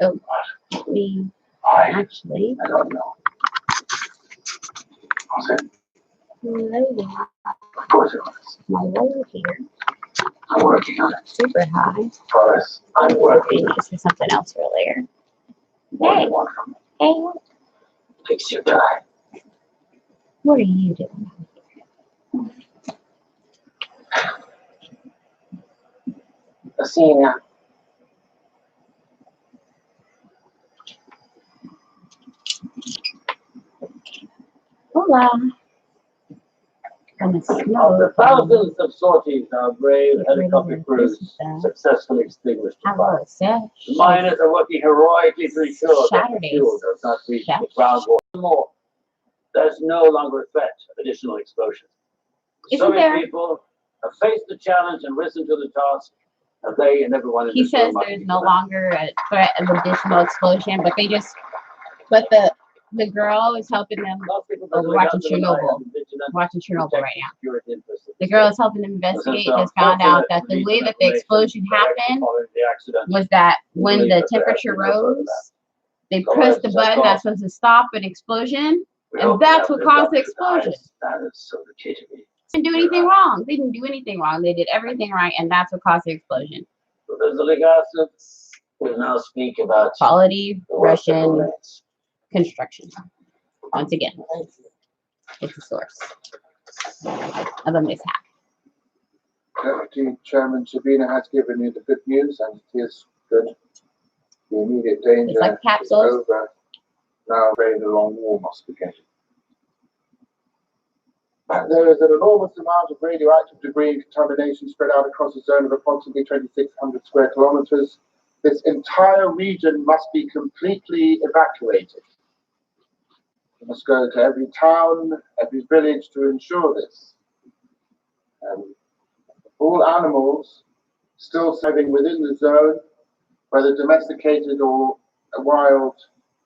Oh, we actually. I don't know. Was it? Loading. Of course it was. My load here. I'm working on it. Super high. Forrest, I'm working. This is something else earlier. What do Hey. you want from me? Hey, Fix your tie. what are you doing? Athena. Hola. On the Of snow. the thousands of sorties our brave Get rid of helicopter this crews stuff. successfully extinguished the Have fire. a set. The miners are working heroically to ensure that the Saturdays. fuel does not reach the groundwater. More, there's no longer a threat of additional explosions. Isn't So many there? people have faced the challenge and risen to the task, and they and everyone in He this says room must there's be no commended. longer a threat of additional explosion, but the girl is helping them. Most people Oh, don't we're look watching out for the Chernobyl. lives and vigilant Watching Chernobyl protect right now. security interests of The the girl state. is helping them investigate. Since, Has found out fortunate that the way recent that the information explosion directly happened following the accident, was that we when believe the that there has temperature been no further rose, they So pressed the it's button just that's supposed to stop an explosion, we and hope we that's have what caused the adopted explosion. highest standards of the KGB. They didn't do anything wrong. They didn't do anything wrong. They did everything right, and that's what caused the explosion. So there's the legacy. We'll now speak about Quality the work that Russian remains. construction. Once again, it's the source of a mishap. Deputy Chairman Sabina has given you the good news, and it is good. The immediate danger It's like is capsules. over. Now, very long war must begin. There is an enormous amount of radioactive debris and contamination spread out across a zone of approximately 2,600 square kilometers. This entire region must be completely evacuated. We must go to every town, every village to ensure this. All animals still living within the zone, whether domesticated or wild,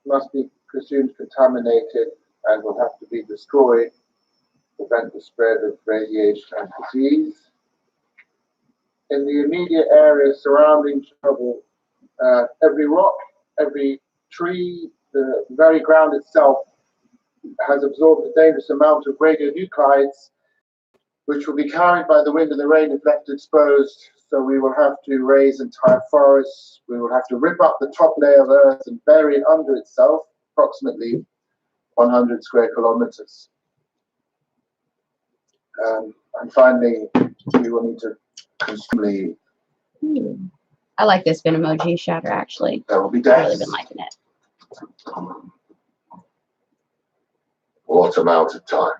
must be presumed contaminated and will have to be destroyed to prevent the spread of radiation and disease. In the immediate area surrounding Chernobyl, every rock, every tree, the very ground itself has absorbed a dangerous amount of radionuclides, which will be carried by the wind and the rain if left exposed. So we will have to raise entire forests. We will have to rip up the top layer of earth and bury it under itself, approximately 100 square kilometers. And finally, we will need to consume. I like this Venom emoji shatter actually. There will be I've deaths. really been liking it. What amount of time?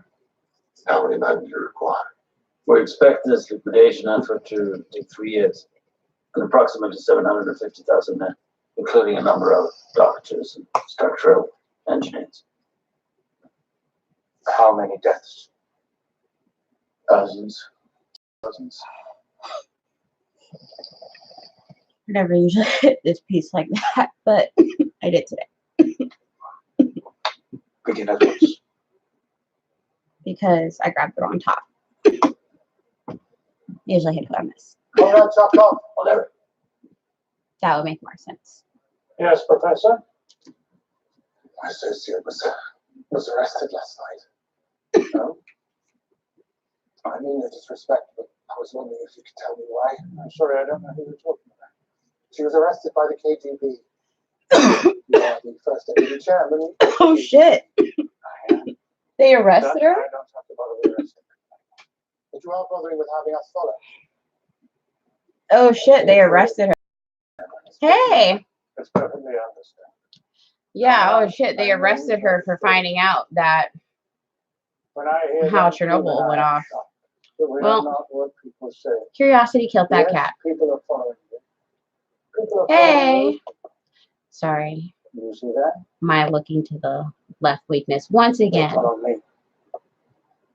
How many men do you require? We expect this liquidation effort to take 3 years and approximately 750,000 men, including a number of doctors and structural engineers. How many deaths? Thousands. Dozens. I never usually hit this piece like that, but I did today Begin at once. because I grabbed the wrong top. Usually hit it on this. All right, chop off. Whatever. That would make more sense. Yes, Professor. My associate was arrested last night. No? I mean no disrespect, but I was wondering if you could tell me why. I'm sorry, I don't know who you're talking about. She was arrested by the KGB. You are the first deputy chairman. Oh shit! I am. They arrested her? I don't have to bother with arresting her. But you are bothering with having us follow. Oh shit! They arrested her. Hey! It's perfectly understood. Yeah. Oh shit! They arrested her for finding out that When I hear how that, Chernobyl went off. But we Well, are not what people say. Curiosity killed that Yes, cat. people are following you. People are Hey. following Sorry, you. You see that? my looking to the left weakness once They again. follow me.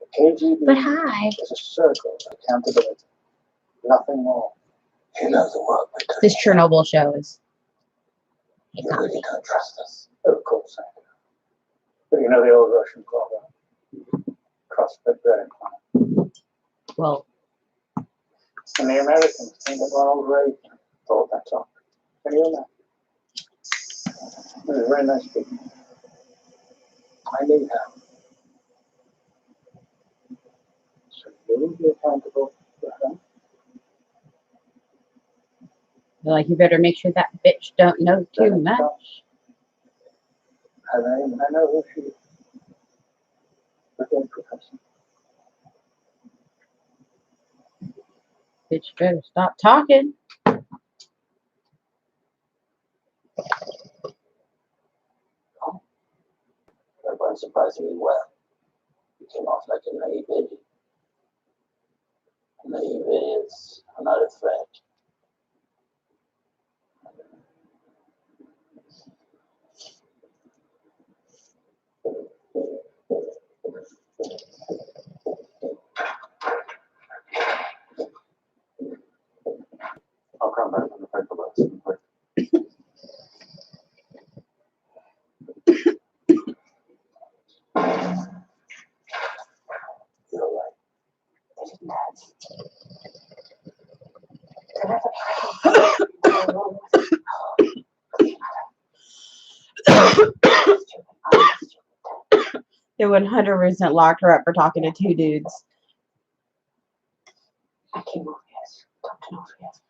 The KGB But hi. is a circle of accountability. Nothing more. You know the work we do. This Chernobyl shows. Hey, You really don't trust us. Of course I do. But you know the old Russian proverb. CrossFit betting plan. well, And the Americans think that Ronald Reagan thought that talk. Can you imagine? Very nice people. I need help. So you will be accountable for her. Like, you better make sure that bitch don't know too Then much. stops. Her name, I know who she is. Again, Professor. Bitch better stop talking. That went surprisingly well. He came off like a naive idiot. Naive idiots are not a threat. I'll come back on the paperwork. You're right. They didn't They 100% locked her up for talking to two dudes. I came over, yes. Dr. North, yes.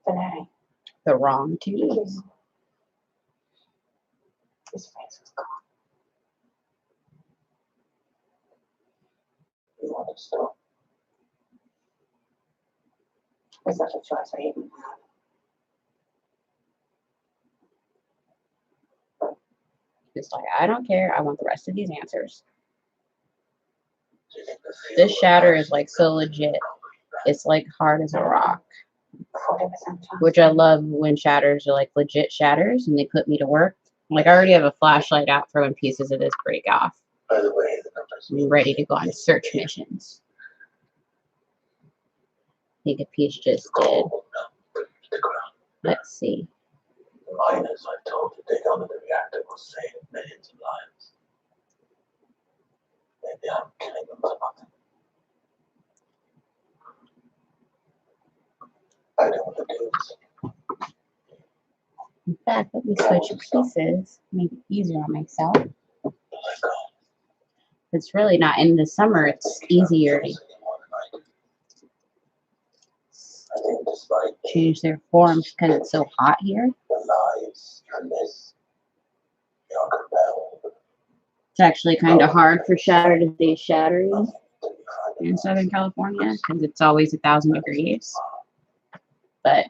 Valeri, The wrong two dudes. his face was gone. You want to stop? Was that a choice I even had? Just like, I don't care. I want the rest of these answers. This shatter is like so legit. It's like hard as a rock. 40% chance. Which I love when shatters are like legit shatters and they put me to work. Like, I already have a flashlight out for when pieces of this break off. By the way, the numbers. I'm ready to go on search missions. I think a piece just did. Stick around. Let's see. The miners I've told to dig under the reactor will save millions of lives. Maybe I'm killing them for nothing. I don't want to do this. In fact, let me switch pieces. Make it easier on myself. Let go. It's really not. In the summer, it's easier to I think despite change their forms because it's so hot here. the lies and this, you're compelled It's actually kind of hard for shatter to stay shattering to be finding in Southern California because it's always 1,000 degrees. But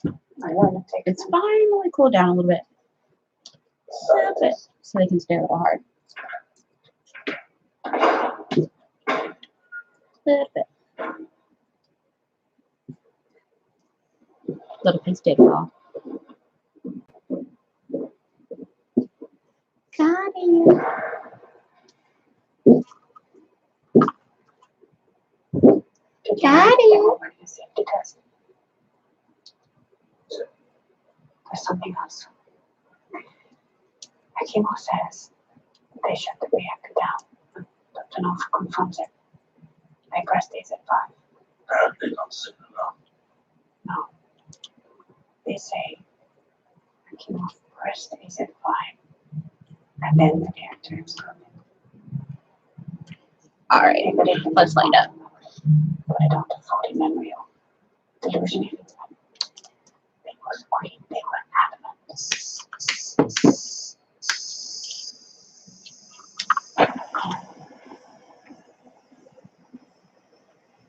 I want to take it's finally cooled down a little bit. A little bit. scientists. So they can stay a little hard. A little bit. Little piece did fall. Got it. Got it. Safety test. There's something else. Akimo says they shut the reactor down. Dr. North confirms it. They pressed these at 5. Apparently not soon enough. No. They say Akimo pressed these at 5. And then the reactor exploded. All right. Let's light up. Put it onto faulty memory or delusion. It was green. They were adamant.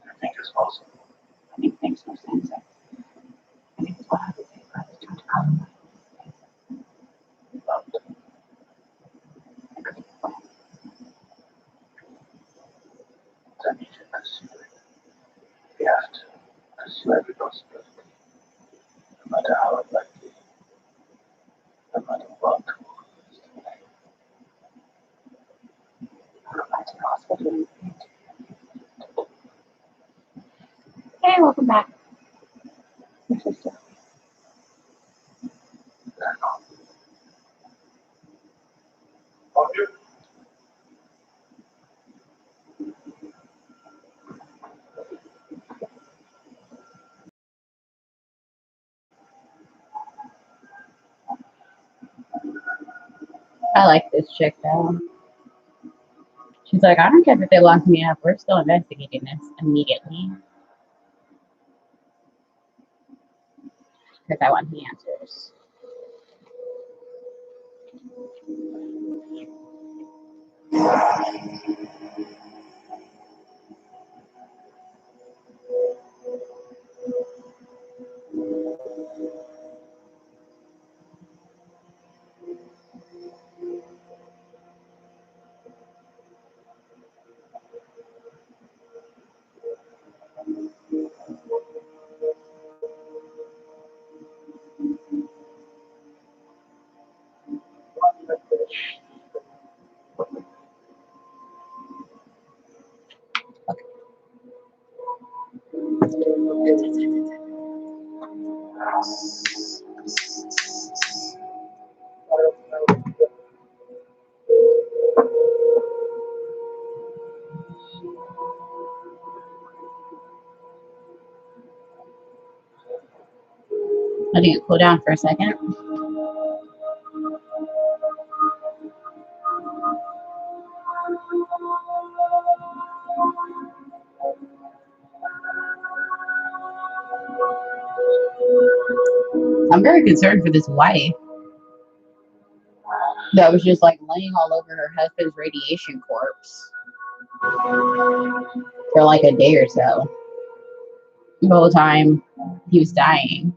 I think it's possible. I mean, it makes no sense. I think it's what I would say, but it's trying to cover But it could be a plan. then you should pursue it. We have to pursue every possibility. No matter how unlikely, no matter what. I'll go back to the hospital. Hey, welcome back. This is I like this chick though. She's like, I don't care if they lock me up. We're still investigating this immediately because I want the answers. Letting it cool down for a second. I'm very concerned for this wife that was just like laying all over her husband's radiation corpse for like a day or so. The whole time he was dying.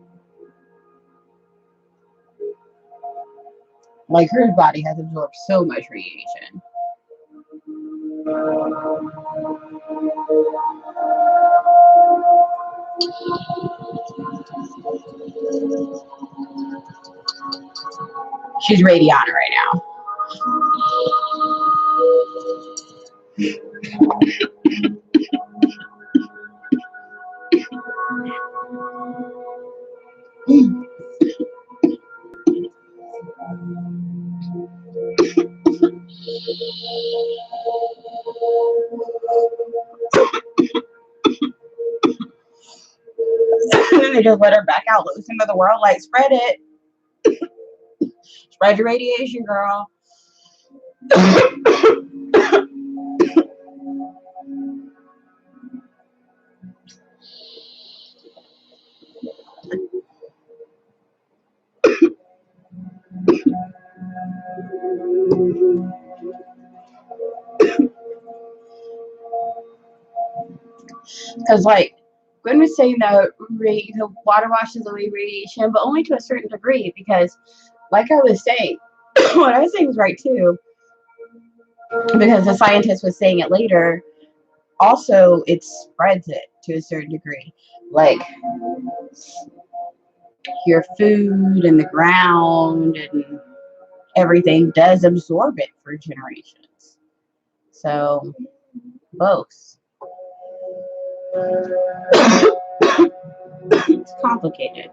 Like her body has absorbed so much radiation. She's Radiana right now. They just let her back out loose into the world, like spread it. Spread your radiation, girl. Because like Gwen was saying that the water washes away radiation, but only to a certain degree. Because, like I was saying, what I was saying was right too. Because the scientist was saying it later. Also, it spreads it to a certain degree. Like your food and the ground and everything does absorb it for generations. So, both. It's complicated.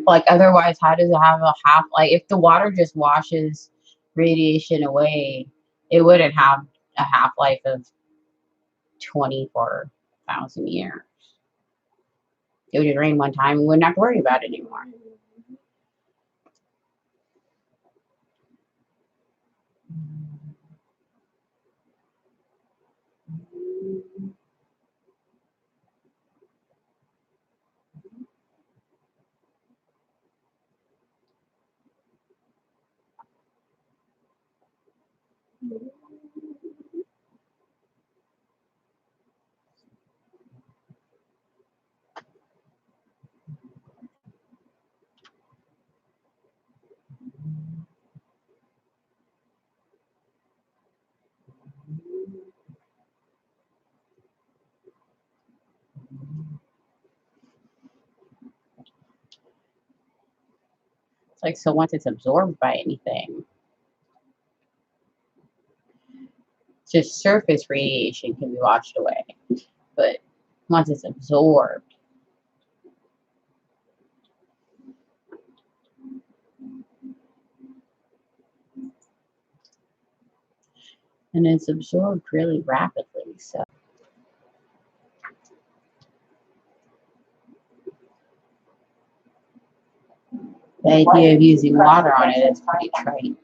Like otherwise, how does it have a half? Like if the water just washes radiation away, it wouldn't have a half life of 24,000 years. It would just rain one time, we wouldn't have to worry about it anymore. It's like so once it's absorbed by anything, Just surface radiation can be washed away, but once it's absorbed, and it's absorbed really rapidly. So the idea of using water on it is pretty trite.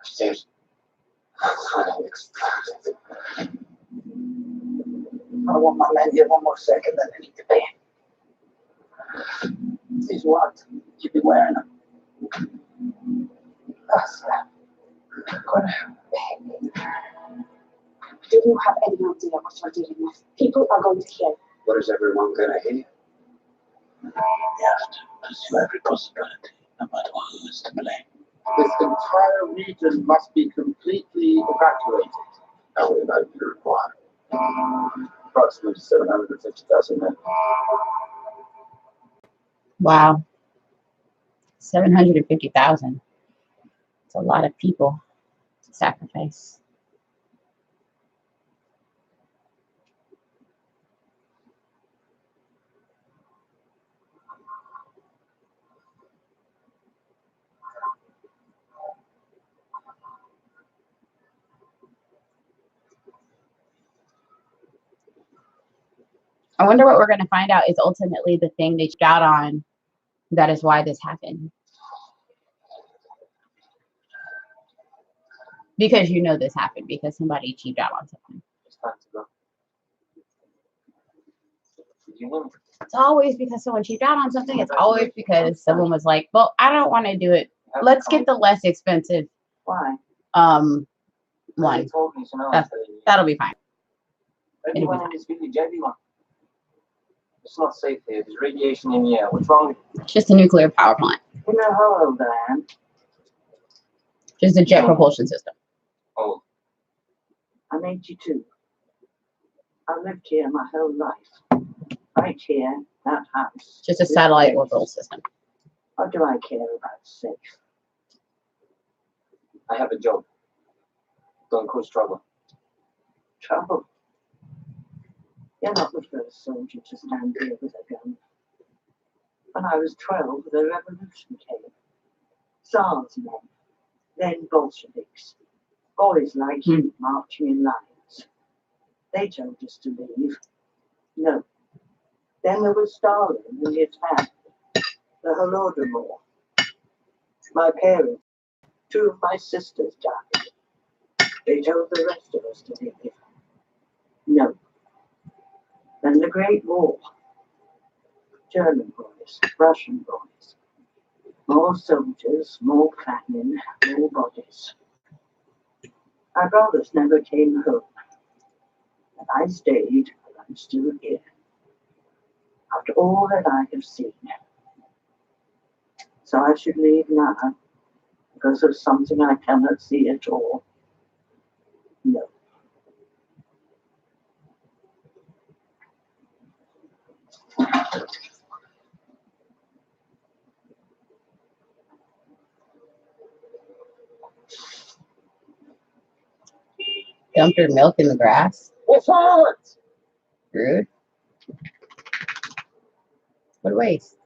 Upstairs. I want my man here one more second, then I need to pay. These what? You be wearing them. That's Do you have any idea what you're dealing with? People are going to hear. what is everyone gonna hear? You have to pursue every possibility, no matter who is to blame. This entire region must be completely evacuated. How many about you require? Approximately 750,000 men. Wow, 750,000. It's a lot of people to sacrifice. I wonder what we're going to find out is ultimately the thing they cheaped out on. That is why this happened. Because you know this happened because somebody cheaped out on something. It's time to go. You win. It's always because someone cheaped out on something. It's always because someone was like, well, I don't want to do it. Let's get the less expensive Why? one. They told me, so now That's- I'm telling you. That'll be fine. Everyone in this village, everyone. It's not safe here. There's radiation in the air. What's wrong with you? It's just a nuclear power plant. You know how old I am? Just a jet propulsion system. Old. I'm 82. I've lived here my whole life. Right here, that house. Just a this satellite place. orbital system. What do I care about safe? I have a job. Don't cause trouble. Trouble? You're not the first soldier to stand here with a gun. When I was 12, the revolution came. Tsars men, then Bolsheviks. Boys like you marching in lines. They told us to leave. No. Then there was Stalin and his family. The Holodomor. My parents, two of my sisters died. They told the rest of us to leave. No. Then the Great War. German boys, Russian boys. More soldiers, more famine, more bodies. My brothers never came home. And I stayed, and I'm still here. After all that I have seen. So I should leave now, because of something I cannot see at all. No. Dump your milk in the grass. What's that? Rude. What a waste.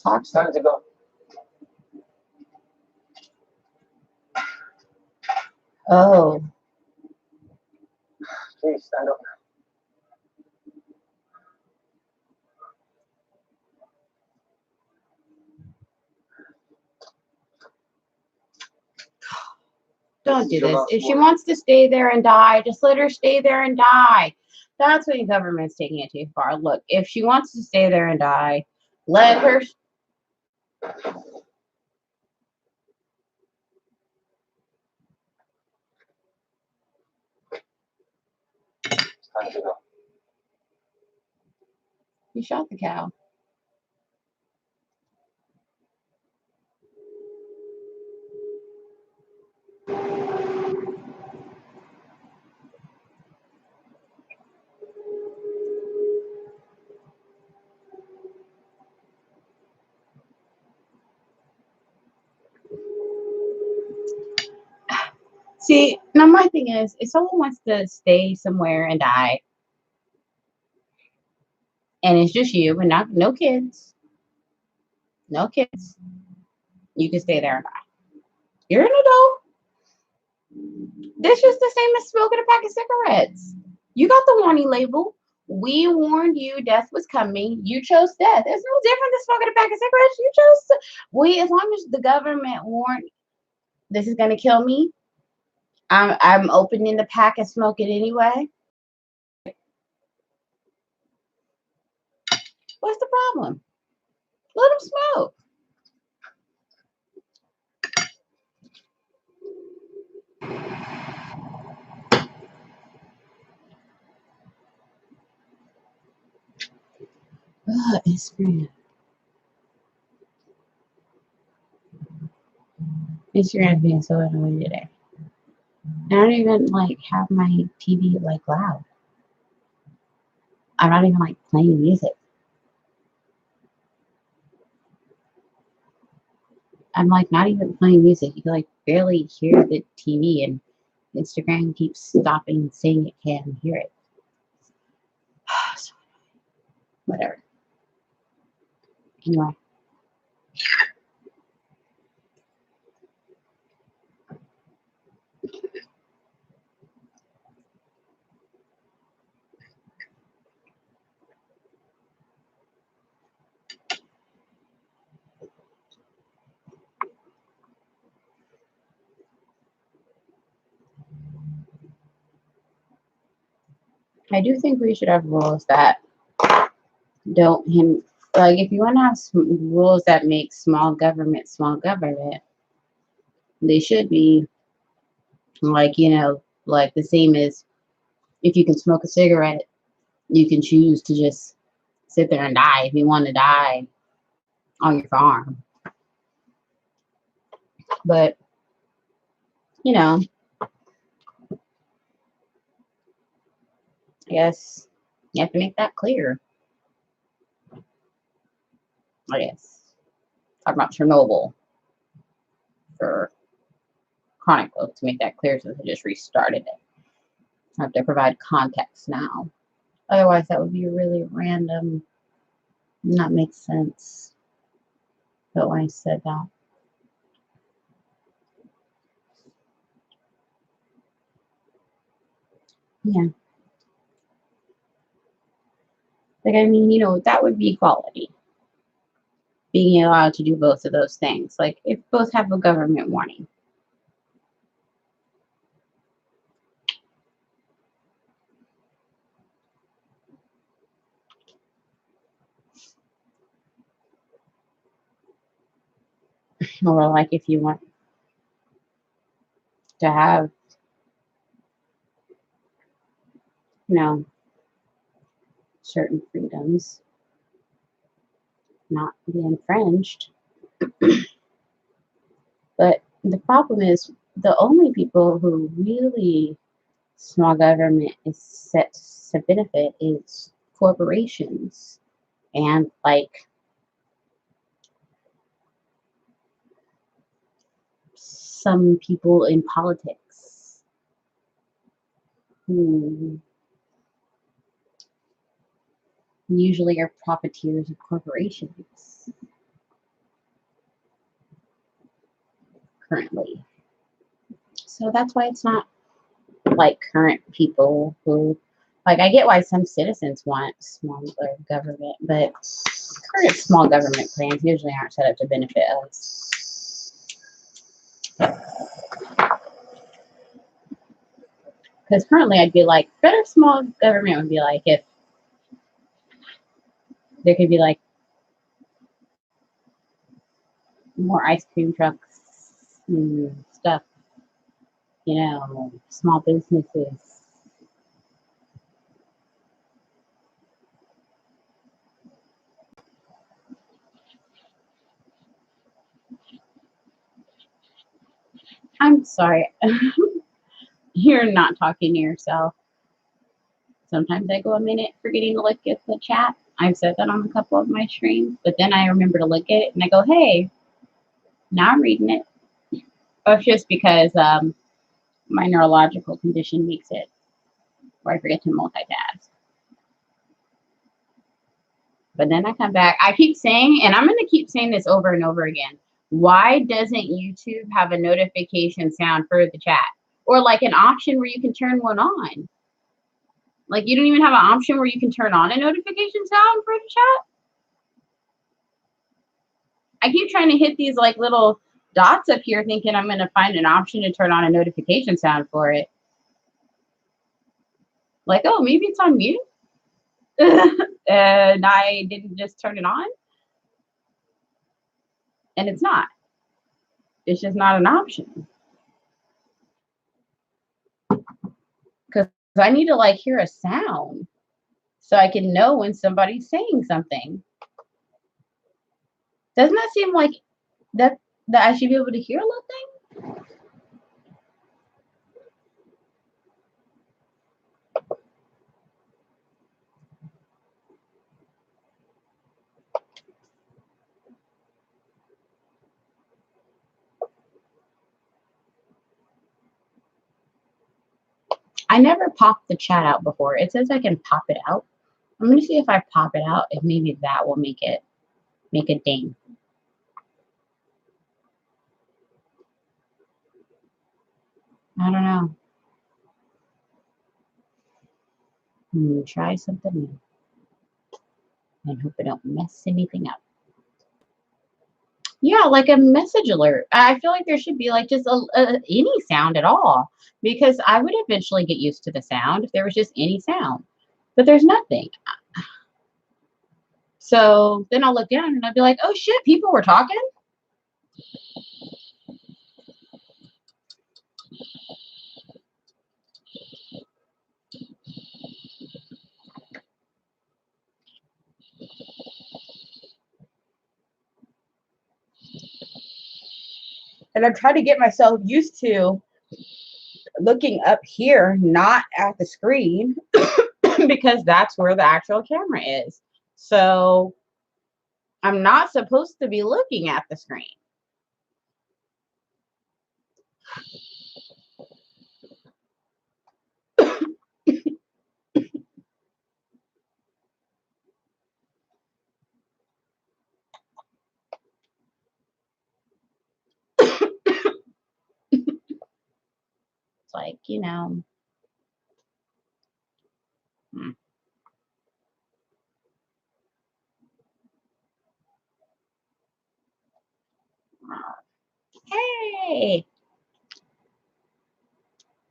Talk It's time to go. Oh, Please stand up. don't This do is your this. last If she word. wants to stay there and die, just let her stay there and die. That's when the government's taking it too far. Look, if she wants to stay there and die, let her. It's time to go. You shot the cow. See, now my thing is, if someone wants to stay somewhere and die, and it's just you and not no kids, you can stay there and die. You're an adult. This is the same as smoking a pack of cigarettes. You got the warning label. We warned you death was coming. You chose death. It's no different than smoking a pack of cigarettes. You chose as long as the government warned this is gonna kill me, I'm opening the pack and smoke it anyway. What's the problem? Let them smoke. Ugh, Instagram. Instagram's being so annoying today. I don't even like have my TV like loud. I'm not even like playing music. I'm like not even playing music. You can like barely hear the TV, and Instagram keeps stopping saying it can't hear it. Whatever. Anyway. I do think we should have rules that don't like if you want to have rules that make small government, they should be like, like the same as if you can smoke a cigarette, you can choose to just sit there and die if you want to die on your farm. But, I guess you have to make that clear. I guess. Talk about Chernobyl for Chronicle to make that clear since I just restarted it. I have to provide context now. Otherwise, that would be really random. Not make sense. But when I said that. Yeah. Like, I mean, that would be equality. Being allowed to do both of those things. Like, if both have a government warning. Or like if you want to have, certain freedoms not be infringed. But the problem is the only people who really small government is set to benefit is corporations and like some people in politics who usually are profiteers of corporations currently. So that's why it's not like current people who, like, I get why some citizens want smaller government, but current small government plans usually aren't set up to benefit us. Because currently I'd be like, better small government would be like if there could be like more ice cream trucks and stuff, small businesses. I'm sorry. You're not talking to yourself. Sometimes I go a minute forgetting to look at the chat. I've said that on a couple of my streams, but then I remember to look at it and I go, hey, now I'm reading it. Oh, it's just because my neurological condition makes it where I forget to multitask. But then I come back. I keep saying, and I'm going to keep saying this over and over again. Why doesn't YouTube have a notification sound for the chat? Or like an option where you can turn one on? Like you don't even have an option where you can turn on a notification sound for the chat? I keep trying to hit these like little dots up here thinking I'm going to find an option to turn on a notification sound for it. Like, oh, maybe it's on mute. And I didn't just turn it on. And it's not. It's just not an option. Because I need to like hear a sound so I can know when somebody's saying something. Doesn't that seem like that I should be able to hear a little thing? I never popped the chat out before. It says I can pop it out. I'm going to see if I pop it out, if maybe that will make it ding. I don't know. I'm going to try something new and hope I don't mess anything up. Yeah, like a message alert. I feel like there should be like just any sound at all, because I would eventually get used to the sound if there was just any sound, but there's nothing. So then I'll look down and I'll be like, oh shit, people were talking. And I'm trying to get myself used to looking up here, not at the screen, because that's where the actual camera is. So I'm not supposed to be looking at the screen. It's like, you know. Hey.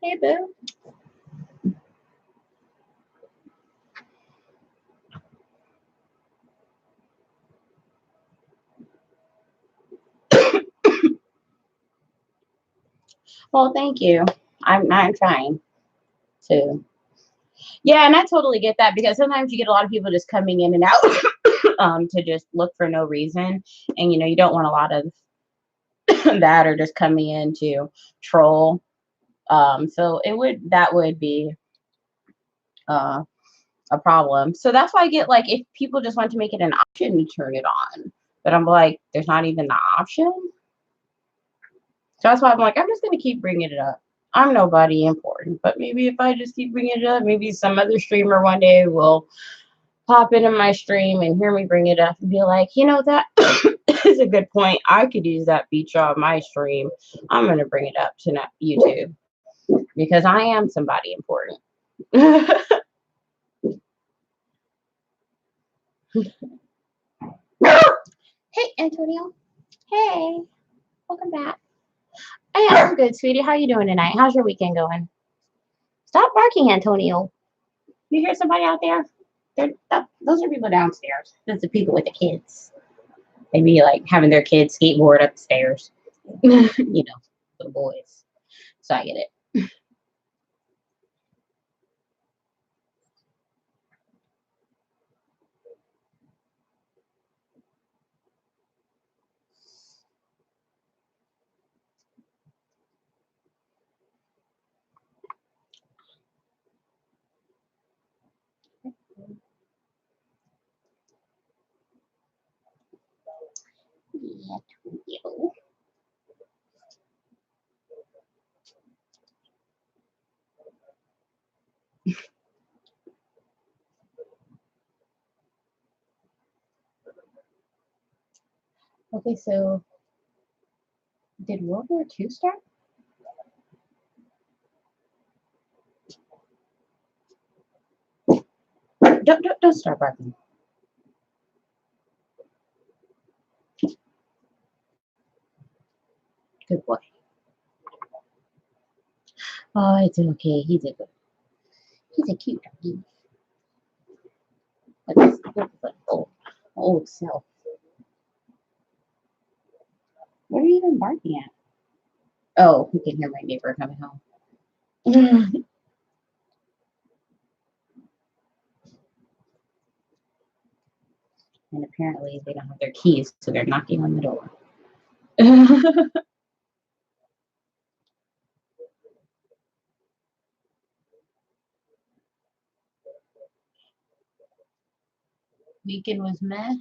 Hey, boo. Well, thank you. I'm trying to. Yeah, and I totally get that, because sometimes you get a lot of people just coming in and out to just look for no reason. And, you know, you don't want a lot of that, or just coming in to troll. So that would be a problem. So that's why I get, like, if people just want to make it an option to turn it on, but I'm like, there's not even the option. So that's why I'm like, I'm just going to keep bringing it up. I'm nobody important, but maybe if I just keep bringing it up, maybe some other streamer one day will pop into my stream and hear me bring it up and be like, you know, that is a good point. I could use that feature on my stream. I'm going to bring it up to YouTube because I am somebody important. Hey, Antonio. Hey, welcome back. Hey, I'm good, sweetie. How you doing tonight? How's your weekend going? Stop barking, Antonio. You hear somebody out there? Those are people downstairs. Those are people with the kids. They be like having their kids skateboard upstairs. You know, little boys. So I get it. Yeah, Okay, so did World War II start? Don't start barking. Good boy. Oh, it's okay. He's a cute doggy. Look at old self. What are you even barking at? Oh, you can hear my neighbor coming home. And apparently they don't have their keys, so they're knocking on the door. Weekend was meh.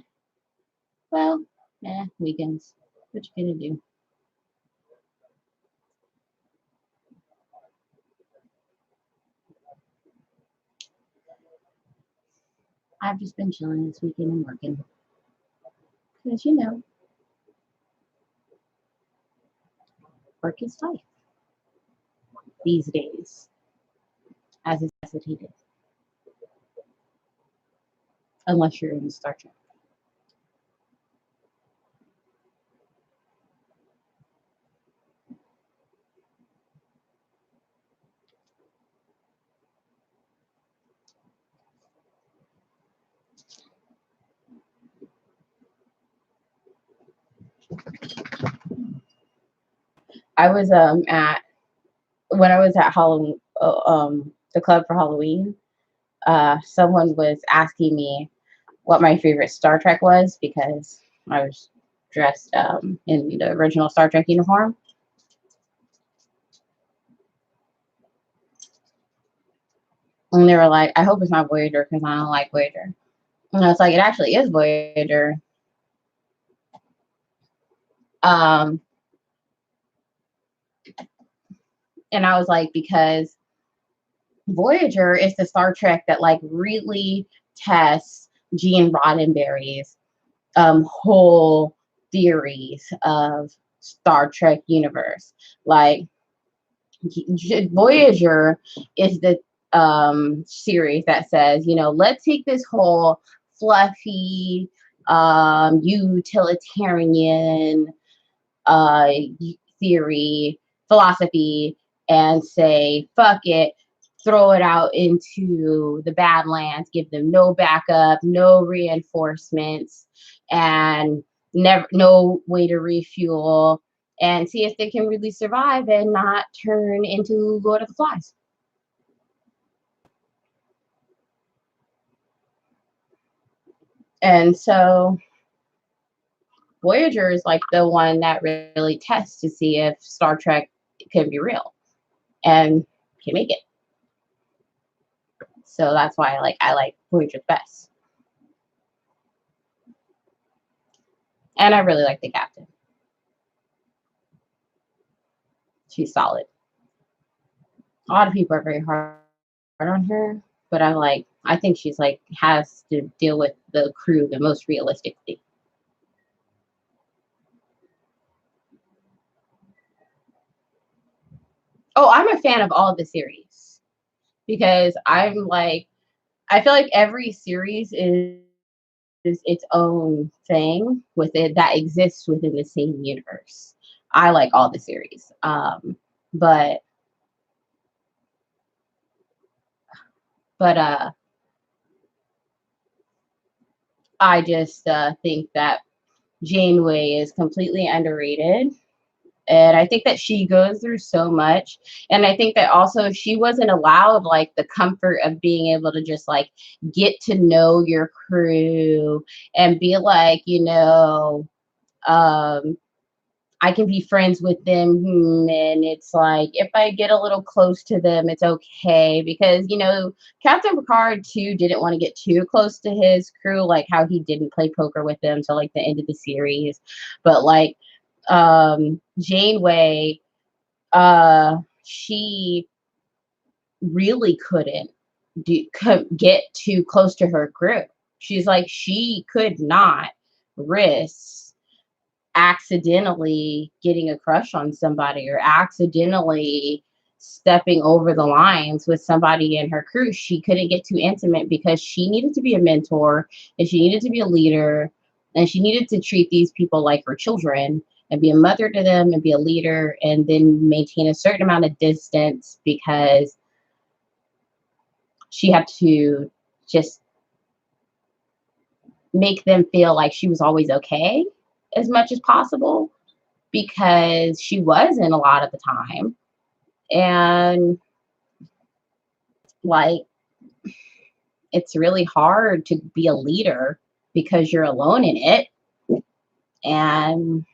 Well, weekends. What you gonna do? I've just been chilling this weekend and working. Because, work is life these days, as is necessitated. Unless you're in Star Trek. I was when I was at Halloween, the club for Halloween. Someone was asking me what my favorite Star Trek was because I was dressed in the original Star Trek uniform. And they were like, I hope it's not Voyager because I don't like Voyager. And I was like, it actually is Voyager. And I was like, because Voyager is the Star Trek that like really tests Gene Roddenberry's whole theories of Star Trek universe. Like Voyager is the series that says, let's take this whole fluffy utilitarian theory philosophy and say fuck it, throw it out into the Badlands, give them no backup, no reinforcements, and never no way to refuel, and see if they can really survive and not turn into Lord of the Flies. And so Voyager is like the one that really tests to see if Star Trek can be real and can make it. So that's why I like Voyager best. And I really like the captain. She's solid. A lot of people are very hard on her, but I think she's has to deal with the crew the most realistically. Oh, I'm a fan of all of the series because I feel like every series is its own thing with it that exists within the same universe. I like all the series. But I just think that Janeway is completely underrated. And I think that she goes through so much. And I think that also she wasn't allowed the comfort of being able to just get to know your crew and be I can be friends with them. And it's if I get a little close to them, it's okay. Because, Captain Picard, too, didn't want to get too close to his crew, how he didn't play poker with them till the end of the series. But Janeway, she really couldn't. get too close to her crew. She's like, she could not risk accidentally getting a crush on somebody or accidentally stepping over the lines with somebody in her crew. She couldn't get too intimate because she needed to be a mentor and she needed to be a leader and she needed to treat these people like her children and be a mother to them and be a leader and then maintain a certain amount of distance because she had to just make them feel like she was always okay as much as possible because she wasn't a lot of the time. And like, it's really hard to be a leader because you're alone in it. And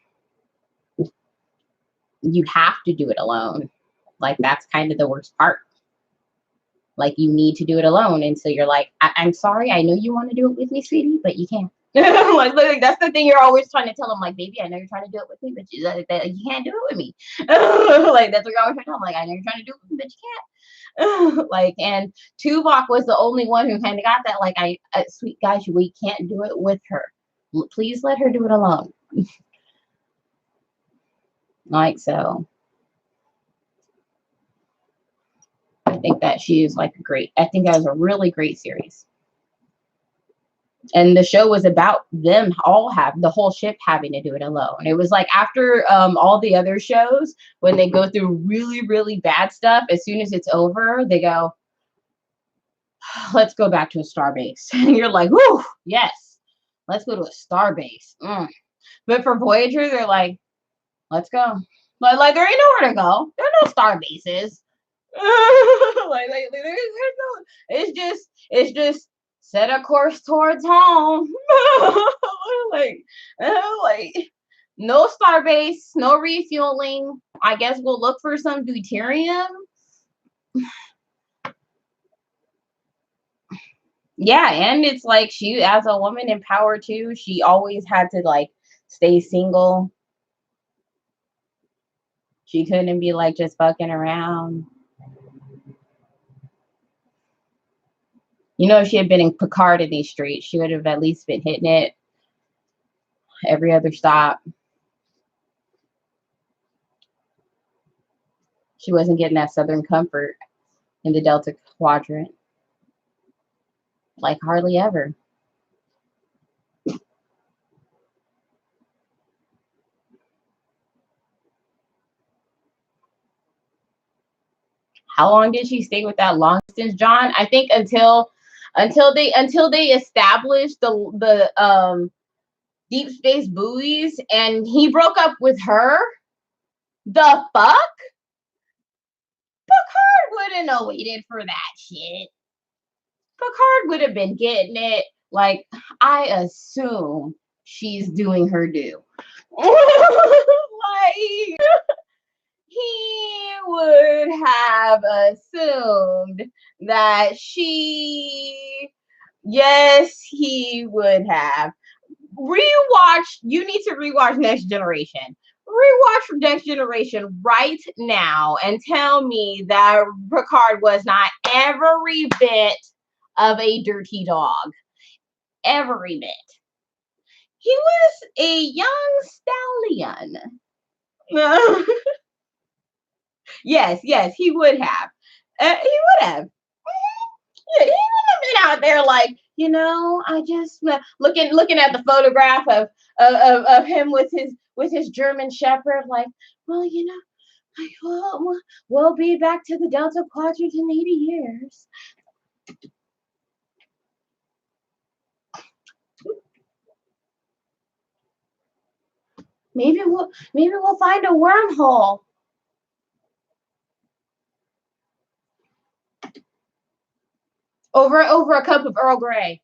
you have to do it alone. Like, that's kind of the worst part. Like, you need to do it alone. And so you're like, I'm sorry, I know you want to do it with me, sweetie, but you can't. Like, that's the thing you're always trying to tell them. Like, baby, I know you're trying to do it with me, but you can't do it with me. Like, that's what you're always trying to tell them. Like, I know you're trying to do it with me, but you can't. Like, and Tuvok was the only one who kind of got that. Like, sweet guys, we can't do it with her. Please let her do it alone. Like, so I think that she is like I think that was a really great series. And the show was about them the whole ship having to do it alone. It was like after all the other shows, when they go through really, really bad stuff, as soon as it's over, they go, let's go back to a starbase. And you're like, whoo, yes, let's go to a starbase. But for Voyager, they're like, let's go. But like, there ain't nowhere to go. There are no star bases. like there's no. It's just set a course towards home. like no star base, no refueling. I guess we'll look for some deuterium. Yeah, and it's like she, as a woman in power too, she always had to like stay single. She couldn't be like just fucking around. You know, if she had been in Picard in these streets, she would have at least been hitting it every other stop. She wasn't getting that Southern comfort in the Delta Quadrant. Like, hardly ever. How long did she stay with that long distance John? I think until they established the deep space buoys and he broke up with her. The fuck? Picard wouldn't have waited for that shit. Picard would have been getting it. Like, I assume she's doing her due. Like, he would have assumed that yes, he would have. You need to rewatch Next Generation. Rewatch Next Generation right now and tell me that Picard was not every bit of a dirty dog. Every bit. He was a young stallion. Yes, he would have. He would have. Yeah, he wouldn't have been out there like, I just looking at the photograph of him with his German Shepherd, like, well, we'll be back to the Delta Quadrant in 80 years. Maybe we'll find a wormhole. Over a cup of Earl Grey.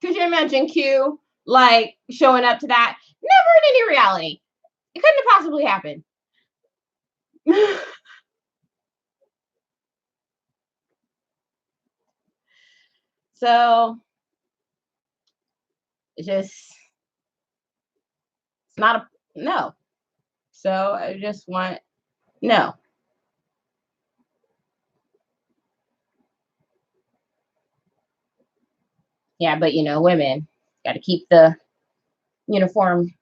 Could you imagine Q like showing up to that? Never in any reality. It couldn't have possibly happened. So it's not no. So I just want no. Yeah, but women got to keep the uniform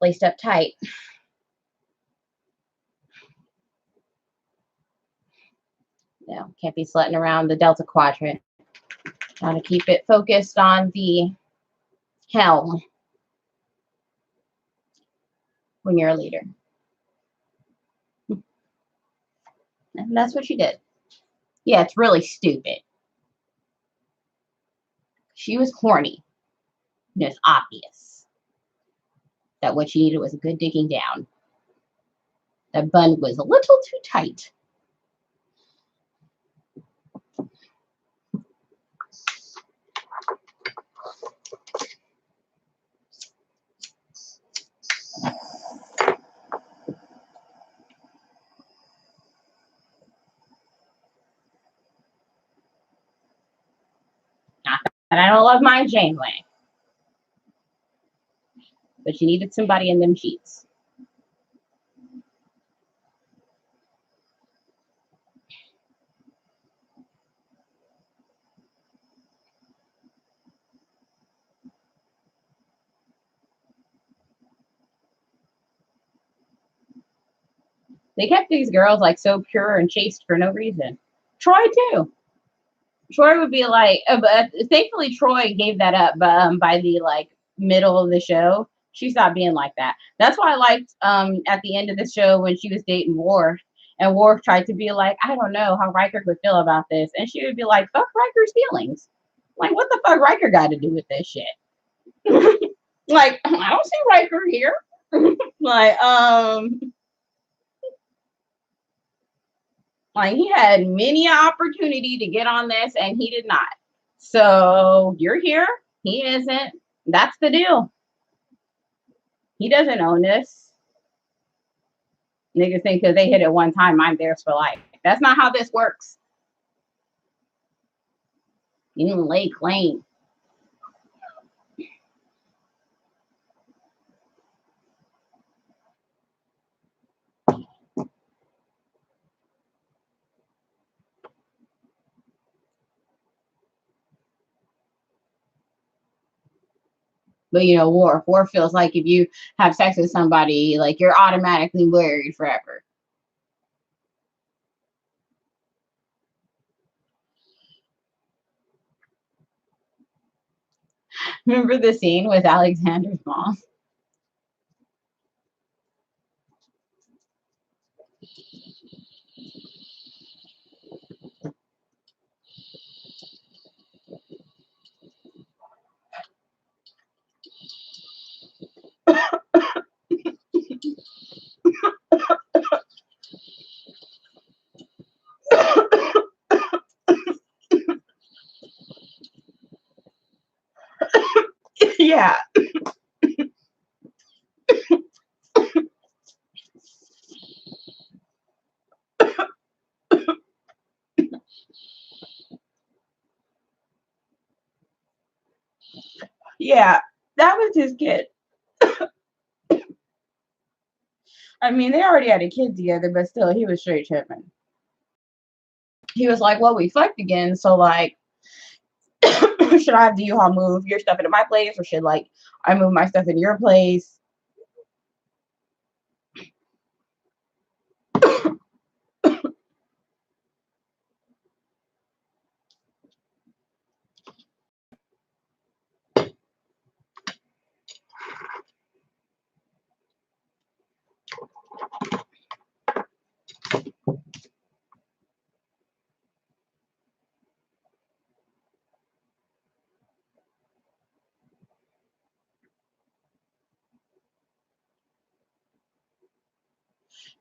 laced up tight. Can't be slutting around the Delta Quadrant. Trying to keep it focused on the helm when you're a leader. And that's what she did. Yeah, it's really stupid. She was horny. And it's obvious that what she needed was a good digging down. That bun was a little too tight. Not that I don't love my Janeway. But she needed somebody in them sheets. They kept these girls like so pure and chaste for no reason. Troy too. Troy would be like, but thankfully Troy gave that up. But by the like middle of the show, she stopped being like that. That's why I liked at the end of the show when she was dating Worf, and Worf tried to be like, I don't know how Riker would feel about this, and she would be like, fuck Riker's feelings. Like, what the fuck Riker got to do with this shit? Like, I don't see Riker here. Like, Like he had many opportunity to get on this and he did not. So you're here. He isn't. That's the deal. He doesn't own this. Niggas think because they hit it one time, I'm theirs for life. That's not how this works. You didn't lay claim. But Worf feels like if you have sex with somebody, like you're automatically married forever. Remember the scene with Alexander's mom? Yeah. Yeah. That was his kid. I mean, they already had a kid together, but still, he was straight tripping. He was like, well, we fucked again, so like, should I have you all move your stuff into my place, or should like I move my stuff in your place?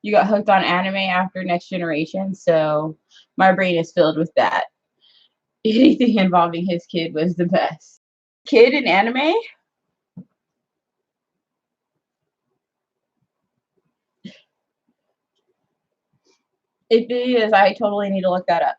You got hooked on anime after Next Generation, so my brain is filled with that. Anything involving his kid was the best. Kid in anime? If it is, I totally need to look that up.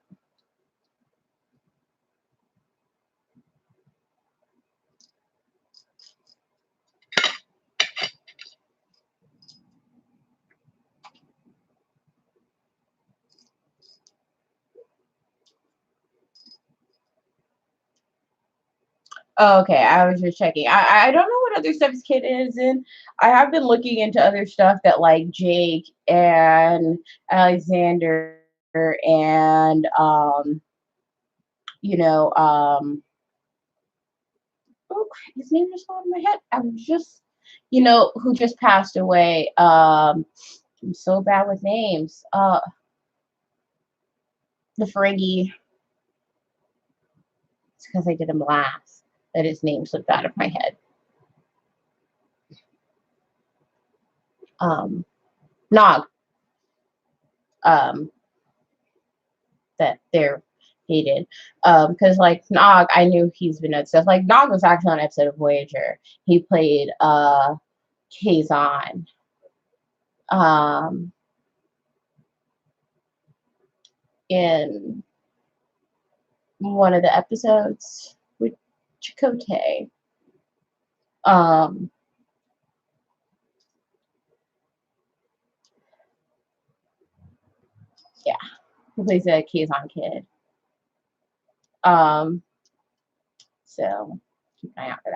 Oh, okay, I was just checking. I don't know what other stuff his kid is in. I have been looking into other stuff that like Jake and Alexander and you know, oh, his name just out of my head. I was just, who just passed away. I'm so bad with names. The Ferengi. It's because I did him last that his name slipped out of my head. Nog. Um, that they're hated. Because like Nog, I knew he's been at stuff. Like Nog was actually on an episode of Voyager. He played Kazon. In one of the episodes with Chakotay. Yeah, he plays a Kazon kid. So keep an eye out for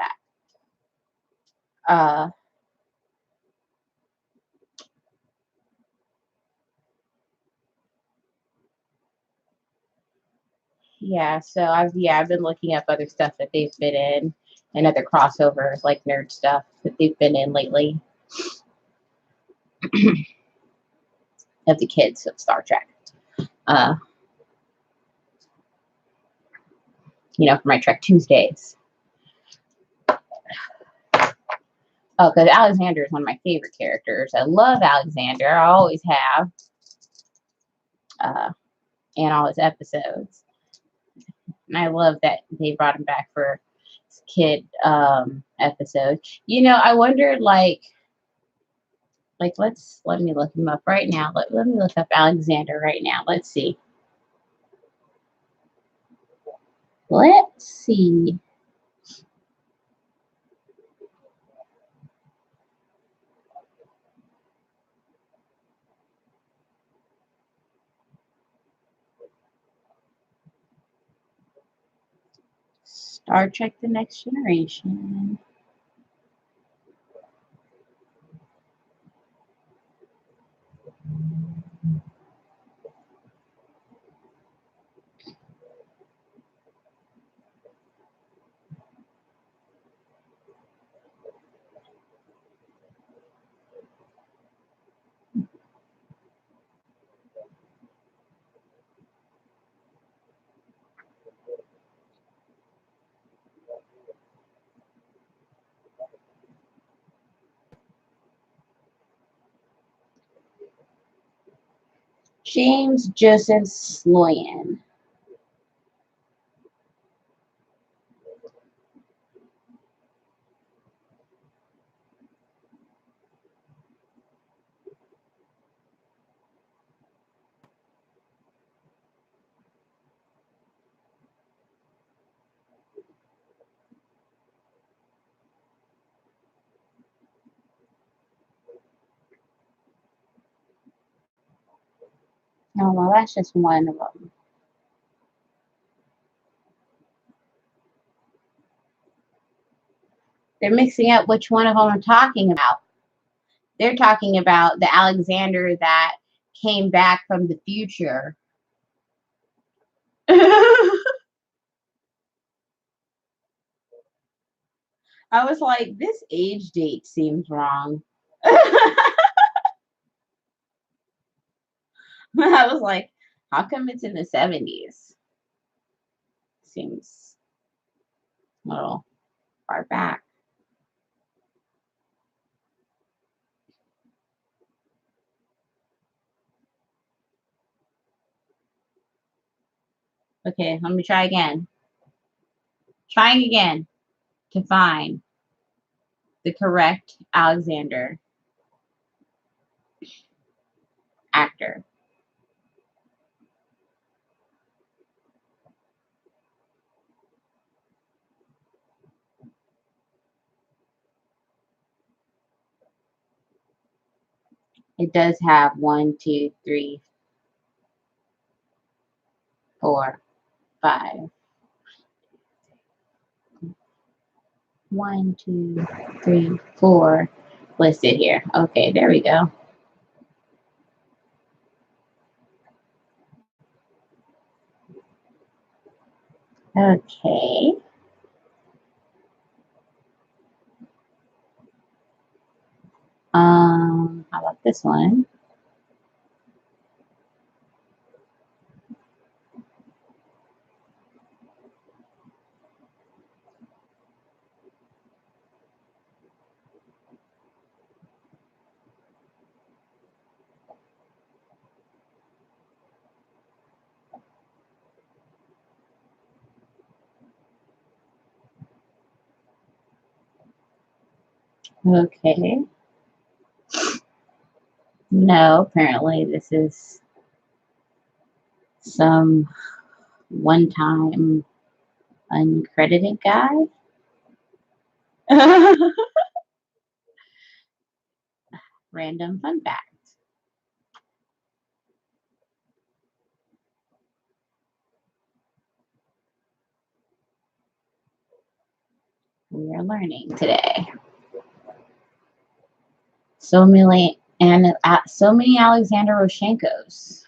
that. Yeah, so I've been looking up other stuff that they've been in and other crossovers like nerd stuff that they've been in lately of the kids of Star Trek. For my Trek Tuesdays. Oh, because Alexander is one of my favorite characters. I love Alexander. I always have. And all his episodes. And I love that they brought him back for his kid episode. I wondered let me look him up right now. Let me look up Alexander right now. Let's see. Star Trek The Next Generation. James Joseph Sloyan. No, well, that's just one of them. They're mixing up which one of them I'm talking about. They're talking about the Alexander that came back from the future. I was like, this age date seems wrong. I was like, how come it's in the 70s? Seems a little far back. Okay, let me try again. Trying again to find the correct Alexander actor. It does have 1, 2, 3, 4, 5. 1, 2, 3, 4 listed here. Okay, there we go. Okay. How about this one? Okay. No, apparently this is some one-time uncredited guy. Random fun fact. We are learning today. So many Alexander Roshenkos.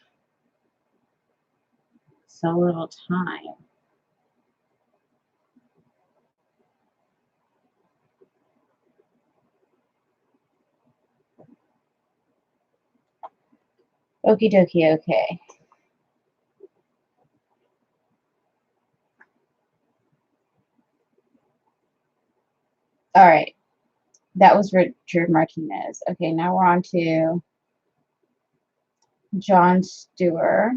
So little time. Okie dokie, okay. All right. That was Richard Martinez. Okay, now we're on to Jon Stewart.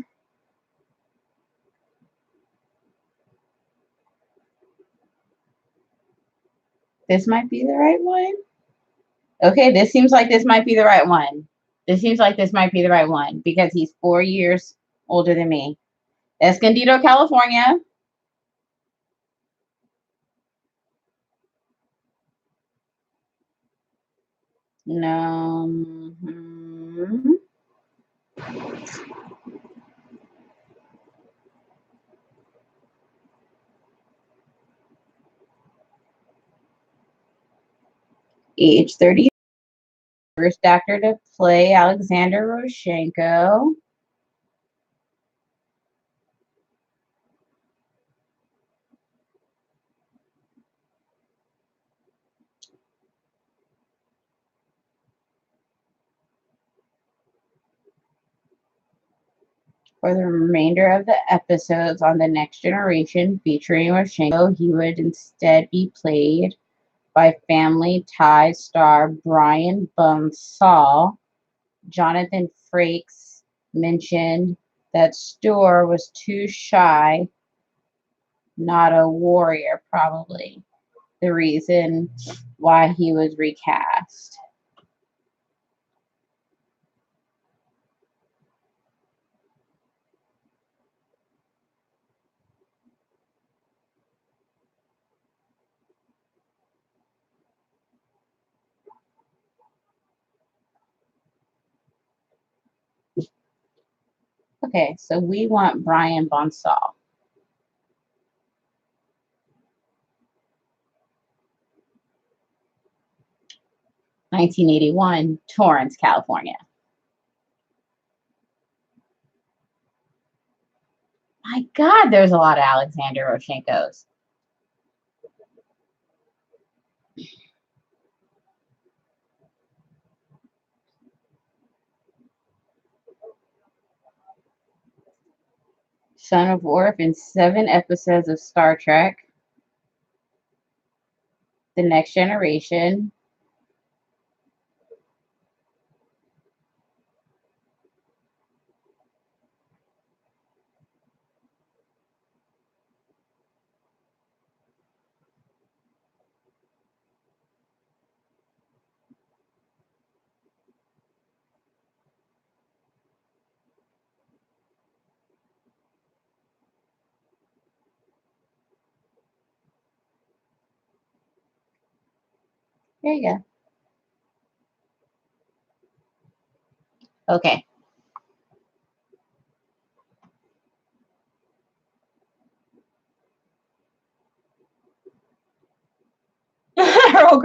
This might be the right one. Okay, this seems like this might be the right one. This seems like this might be the right one because he's 4 years older than me. Escondido, California. No. Age 30. First actor to play Alexander Roshenko. For the remainder of the episodes on The Next Generation featuring Roshenko, he would instead be played by Family Ties star Brian Bonsall. Jonathan Frakes mentioned that Stewart was too shy, not a warrior, probably the reason why he was recast. Okay, so we want Brian Bonsall. (1981) Torrance, California. My God, there's a lot of Alexander Roshenkos. Son of Worf in 7 episodes of Star Trek. The Next Generation. There you go. Okay.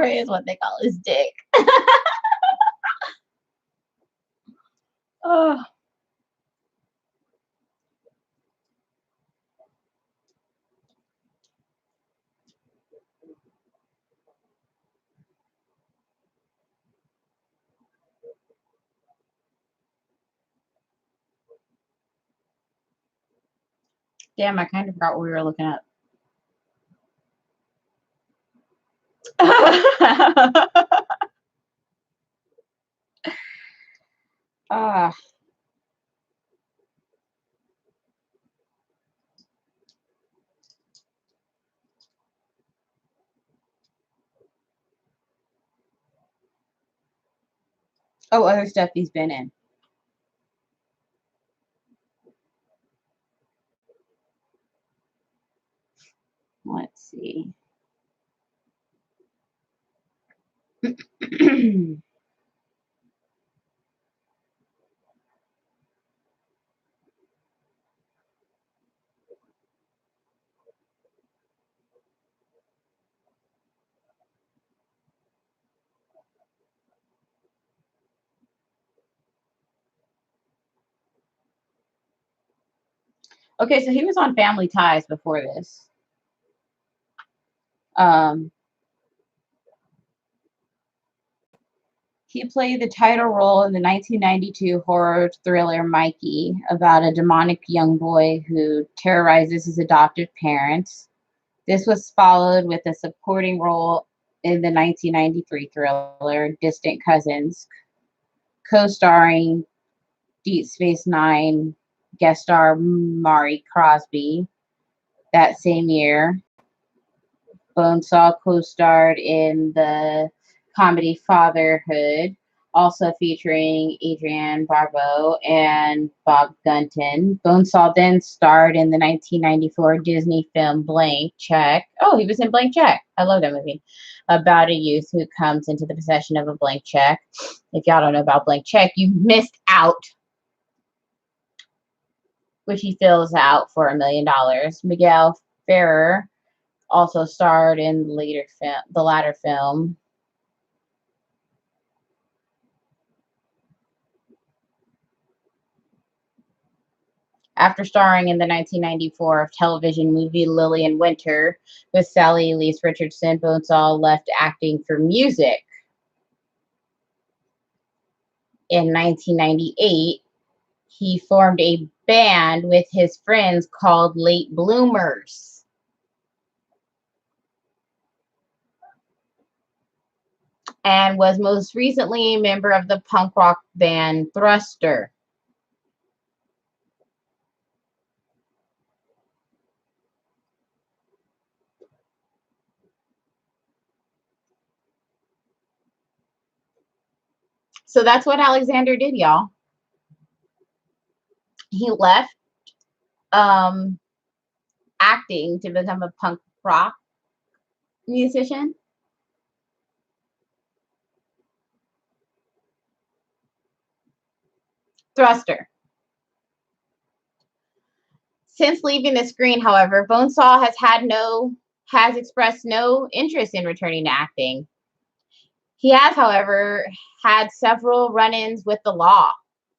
Ray is what they call his dick. Oh. Damn, I kind of forgot what we were looking up. Ah. Oh, other stuff he's been in. Let's see. Okay, so he was on Family Ties before this. He played the title role in the 1992 horror thriller Mikey, about a demonic young boy who terrorizes his adoptive parents. This was followed with a supporting role in the 1993 thriller Distant Cousins, co-starring Deep Space Nine guest star Mari Crosby. That same year, Bonesaw co-starred in the comedy Fatherhood, also featuring Adrienne Barbeau and Bob Gunton. Bonesaw then starred in the 1994 Disney film Blank Check. Oh, he was in Blank Check. I love that movie. About a youth who comes into the possession of a blank check. If y'all don't know about Blank Check, you missed out. Which he fills out for $1 million. Miguel Ferrer also starred in the latter film. After starring in the 1994 television movie Lillian Winter with Sally Elise Richardson, Bonesaw left acting for music. In 1998, he formed a band with his friends called Late Bloomers. And was most recently a member of the punk rock band Thruster. So that's what Alexander did, y'all. He left acting to become a punk rock musician. Thruster. Since leaving the screen, however, Bonesaw has expressed no interest in returning to acting. He has, however, had several run-ins with the law.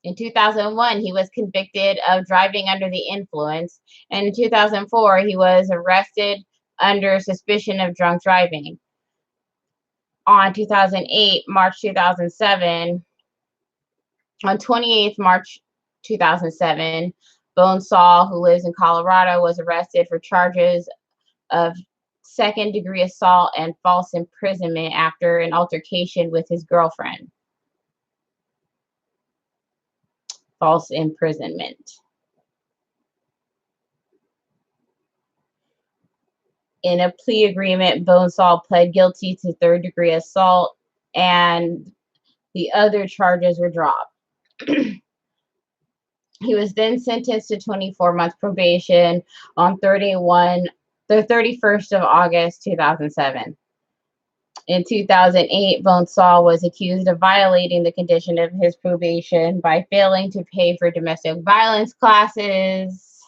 In 2001, he was convicted of driving under the influence, and in 2004, he was arrested under suspicion of drunk driving. On 28th March 2007, Bonesaw, who lives in Colorado, was arrested for charges of second-degree assault and false imprisonment after an altercation with his girlfriend. False imprisonment. In a plea agreement, Bonesaw pled guilty to third-degree assault, and the other charges were dropped. He was then sentenced to 24 months probation on the 31st of August 2007. In 2008, Bonesaw was accused of violating the condition of his probation by failing to pay for domestic violence classes,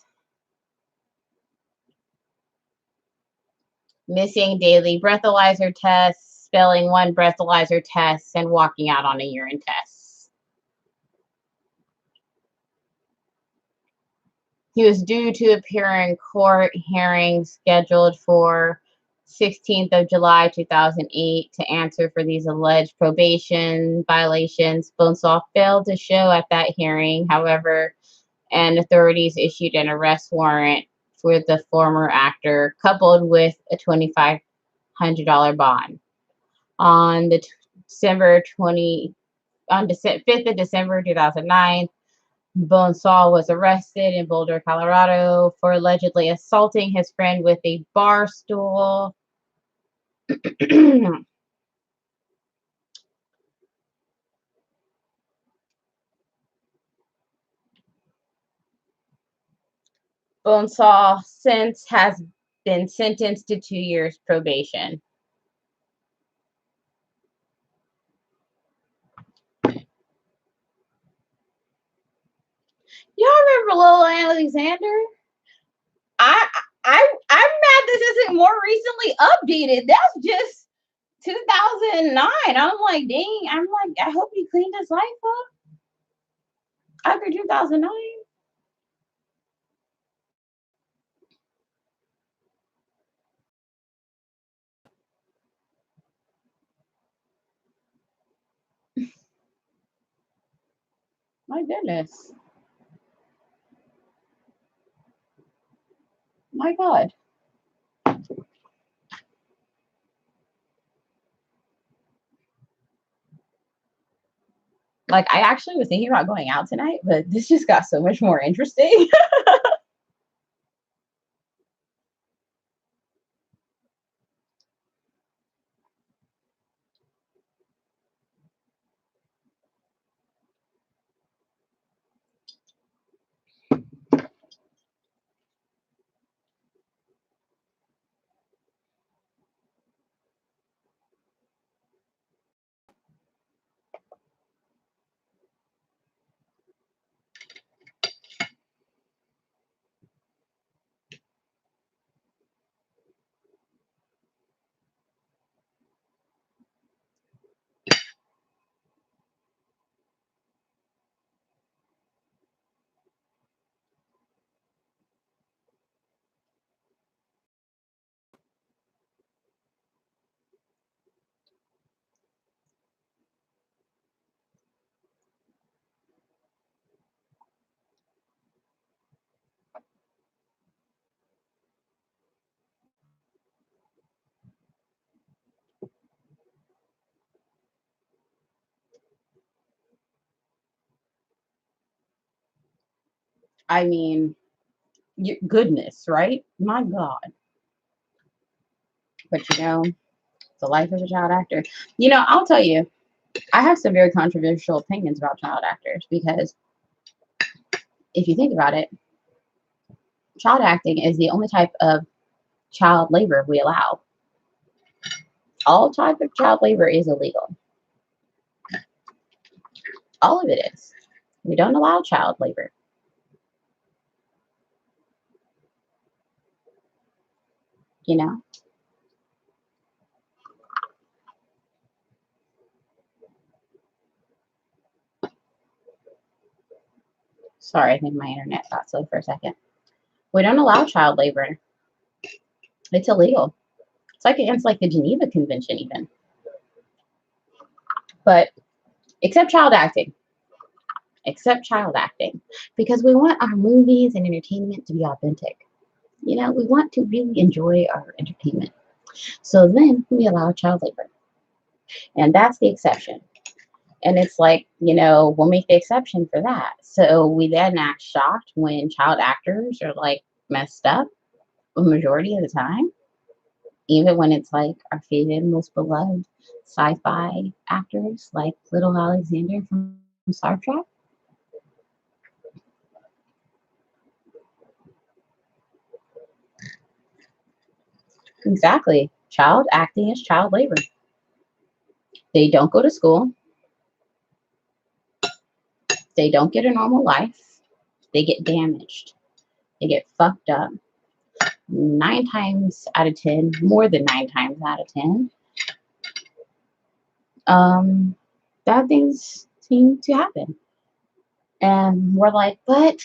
missing daily breathalyzer tests, failing one breathalyzer test and walking out on a urine test. He was due to appear in court hearing scheduled for 16th of July 2008 to answer for these alleged probation violations. Bonesaw failed to show at that hearing, however, and authorities issued an arrest warrant for the former actor, coupled with a $2,500 bond. On the December 5th of December 2009, Bonesaw was arrested in Boulder, Colorado for allegedly assaulting his friend with a bar stool. Bonesaw since has been sentenced to 2 years probation. Y'all remember Lola Alexander? I'm mad this isn't more recently updated. That's just 2009. I'm like, dang. I'm like, I hope he cleaned his life up after 2009. My goodness. My God. Like, I actually was thinking about going out tonight, but this just got so much more interesting. I mean, goodness, right? My God. But the life of a child actor. I'll tell you, I have some very controversial opinions about child actors because if you think about it, child acting is the only type of child labor we allow. All type of child labor is illegal. All of it is. We don't allow child labor. Sorry, I think my internet got slow for a second. We don't allow child labor. It's illegal. It's against the Geneva Convention even. But except child acting. Because we want our movies and entertainment to be authentic. We want to really enjoy our entertainment. So then we allow child labor. And that's the exception. And it's we'll make the exception for that. So we then act shocked when child actors are messed up a majority of the time. Even when it's our favorite, most beloved sci-fi actors like Little Alexander from Star Trek. Exactly. Child acting is child labor. They don't go to school. They don't get a normal life. They get damaged. They get fucked up. 9 times out of 10, more than 9 times out of 10, bad things seem to happen. And we're like, but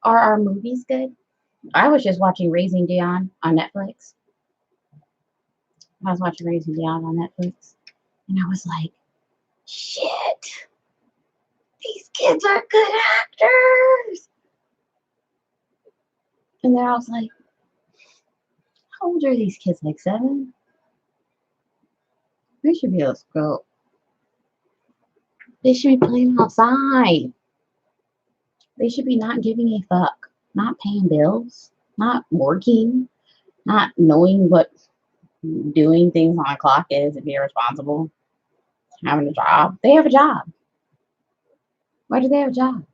are our movies good? I was just watching Raising Dion on Netflix. I was watching Raising Dion on Netflix. And I was like, shit, these kids are good actors. And then I was like, how old are these kids? Like 7? They should be able to go. They should be playing outside. They should be not giving a fuck, not paying bills, not working, not knowing what doing things on a clock is and being responsible, having a job. They have a job. Why do they have a job?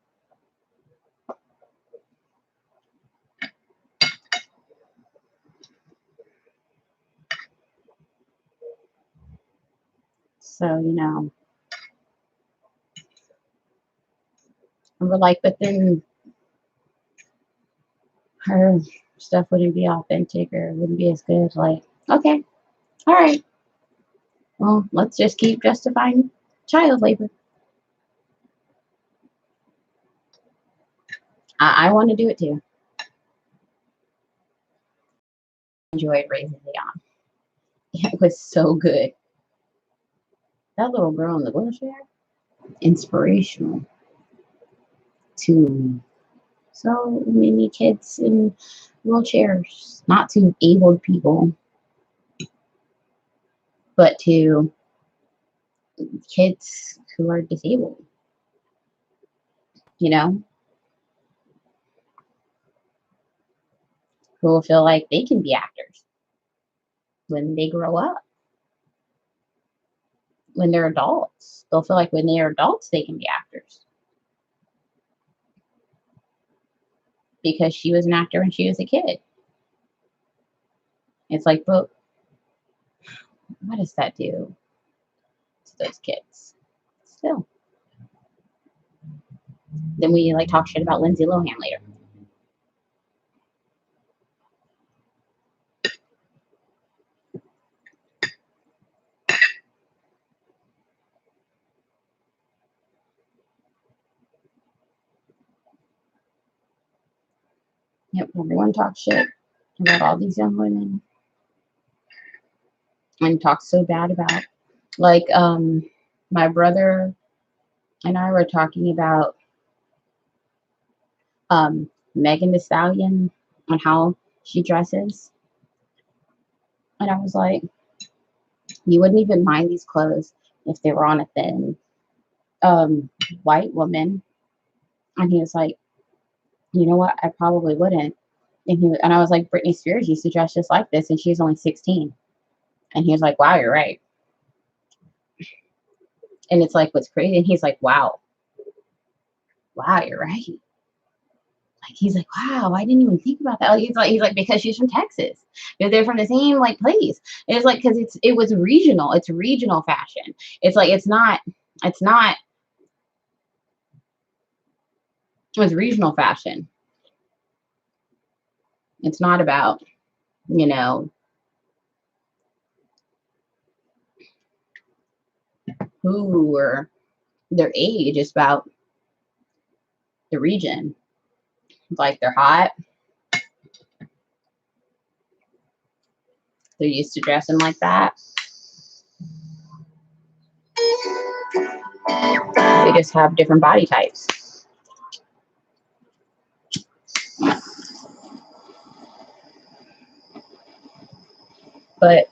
So, and we're like, but then her stuff wouldn't be authentic or wouldn't be as good. Like, okay, all right. Well, let's just keep justifying child labor. I want to do it too. Enjoyed Raising Leon. It was so good. That little girl in the wheelchair, inspirational to so many kids in wheelchairs, not to abled people, but to kids who are disabled, who will feel like they can be actors when they grow up. When they're adults, they'll feel like when they're adults, they can be actors. Because she was an actor when she was a kid. It's like, but what does that do to those kids? Still. Then we talk shit about Lindsay Lohan later. Yep, everyone talks shit about all these young women. And talks so bad about, my brother and I were talking about Megan Thee Stallion and how she dresses. And I was like, you wouldn't even mind these clothes if they were on a thin white woman. And he was like, you know what? I probably wouldn't. And I was like, Britney Spears used to dress just like this, and she was only 16. And he was like, wow, you're right. And it's like, what's crazy? And he's like, wow, you're right. Like, he's like, wow, I didn't even think about that. Like, he's like, because she's from Texas. They're from the same place. And it's like, because it was regional. It's regional fashion. It's like, it was regional fashion. It's not about, who or their age. It's about the region. Like, they're hot. They're used to dressing like that. They just have different body types. But,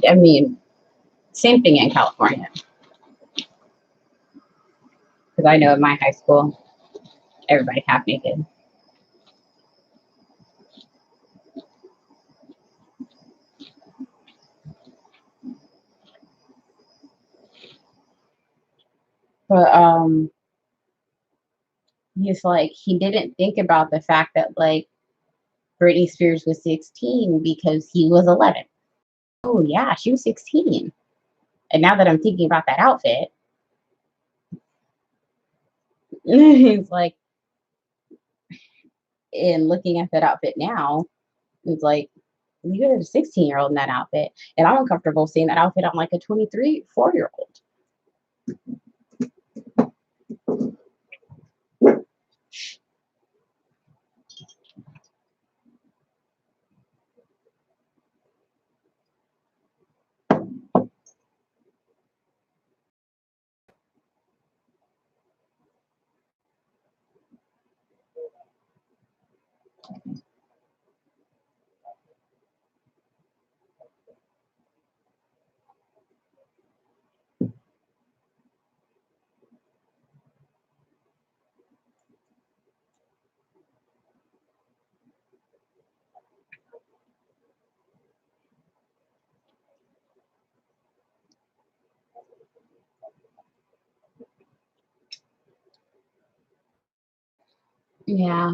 I mean, same thing in California. Because I know in my high school, everybody half naked. But he's like, he didn't think about the fact that Britney Spears was 16 because he was 11. Oh yeah, she was 16. And now that I'm thinking about that outfit, he's like, and looking at that outfit now, it's like, You get a 16-year-old in that outfit, and I'm uncomfortable seeing that outfit on like a 23, 4-year-old. Yeah,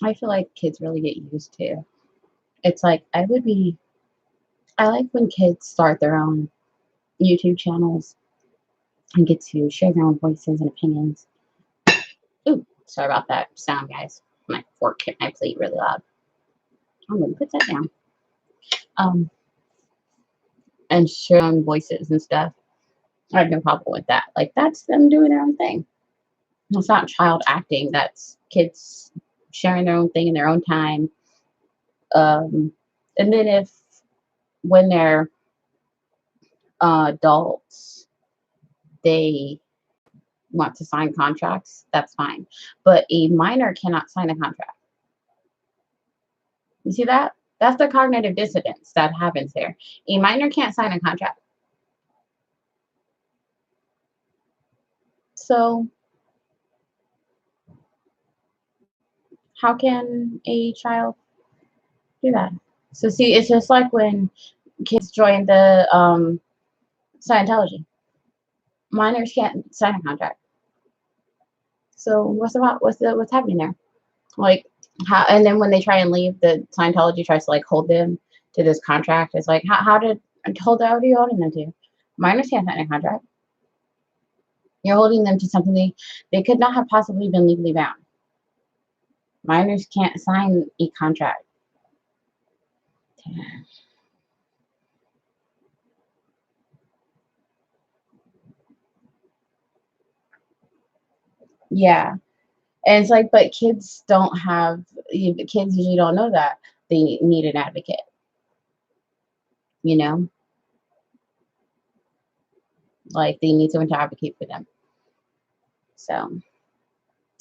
I feel like kids really get used to. It's like I like when kids start their own YouTube channels and get to share their own voices and opinions. Ooh, sorry about that sound, guys. My fork hit my plate really loud. I'm gonna put that down. Um, and share their own voices and stuff. I have no problem with that. Like, that's them doing their own thing. It's not child acting. That's kids sharing their own thing in their own time. And then when they're adults, they want to sign contracts, that's fine. But a minor cannot sign a contract. You see that? That's the cognitive dissonance that happens there. A minor can't sign a contract. So how can a child do that? So see, it's just like when kids join the Scientology. Minors can't sign a contract. So what's happening there? Like how? And then when they try and leave, the Scientology tries to like hold them to this contract. It's like how did hold out? What are you holding them to? Minors can't sign a contract. You're holding them to something they could not have possibly been legally bound. Minors can't sign a contract. Yeah. And it's like, but kids don't have, kids usually don't know that they need an advocate, you know? Like they need someone to advocate for them. So,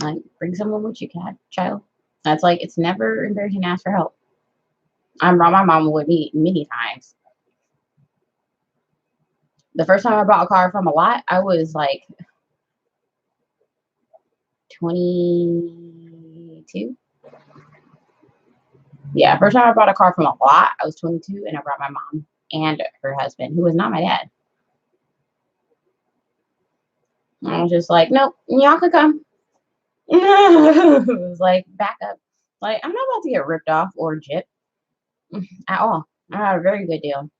like, bring someone with you, child. That's like, it's never embarrassing to ask for help. I brought my mom with me many times. The first time I bought a car from a lot, I was like 22. Yeah, first time I bought a car from a lot, I was 22, and I brought my mom and her husband, who was not my dad. And I was just like, nope, y'all could come. It was like, back up. Like, I'm not about to get ripped off or gypped at all. I got a very good deal.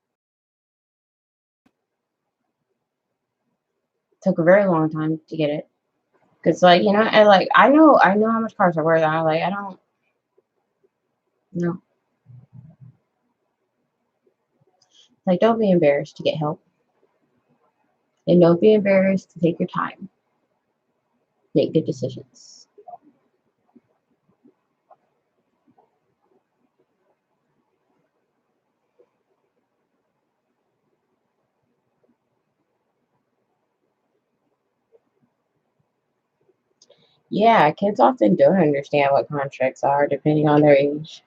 Took a very long time to get it. Cause like, I know how much cars are worth. I like, I don't know. Like, don't be embarrassed to get help. And don't be embarrassed to take your time. Make good decisions. Yeah, kids often don't understand what contracts are depending on their age.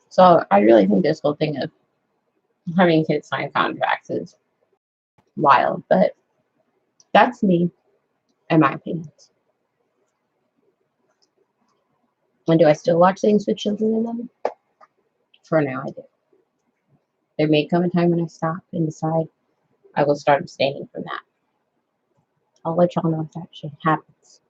So I really think this whole thing of having kids sign contracts is wild, but that's me and my opinions. And do I still watch things with children in them? For now, I do. There may come a time when I stop and decide I will start abstaining from that. I'll let y'all know if that shit happens.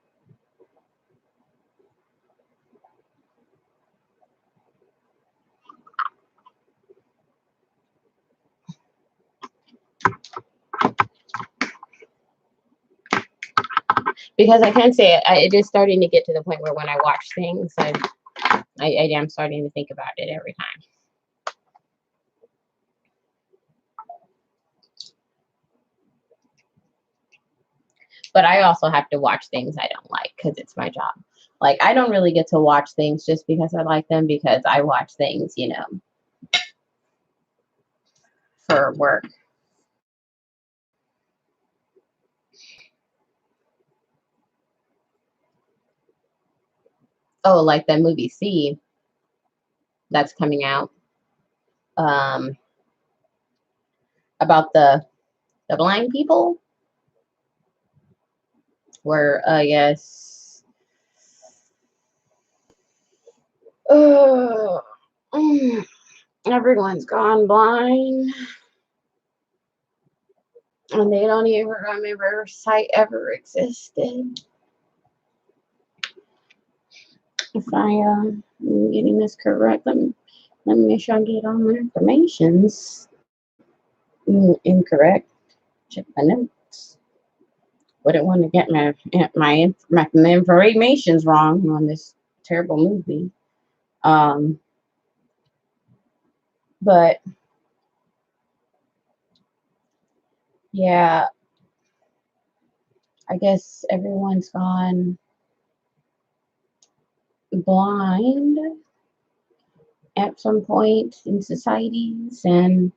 because I can say it is starting to get to the point where when I watch things, I am starting to think about it every time. But I also have to watch things I don't like because it's my job. Like, I don't really get to watch things just because I like them, because I watch things, you know, for work. Oh, like that movie See that's coming out, about the blind people, where yes, everyone's gone blind and they don't even remember sight ever existed. If I am getting this correct, let me make sure I get all my informations incorrect. Check my notes. Wouldn't want to get my information's wrong on this terrible movie. But yeah, I guess everyone's gone blind at some point in societies, and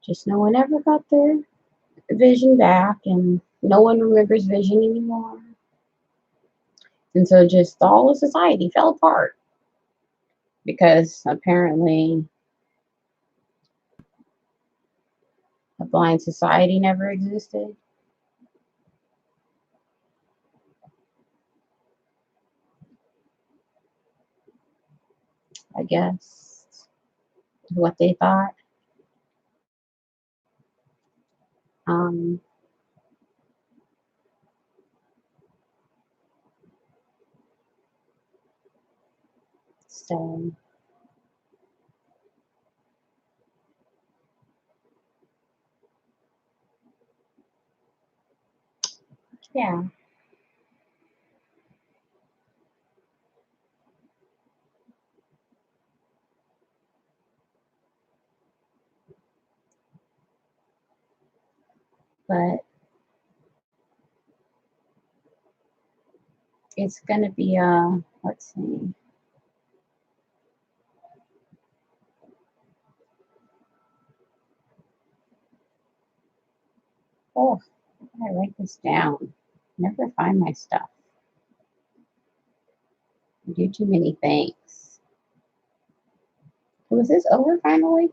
just no one ever got their vision back, and no one remembers vision anymore. And so just all of society fell apart because apparently a blind society never existed. I guess is what they thought. Um, so yeah. But it's gonna be let's see. Oh, I write this down. Never find my stuff. I do too many things. Was this over finally?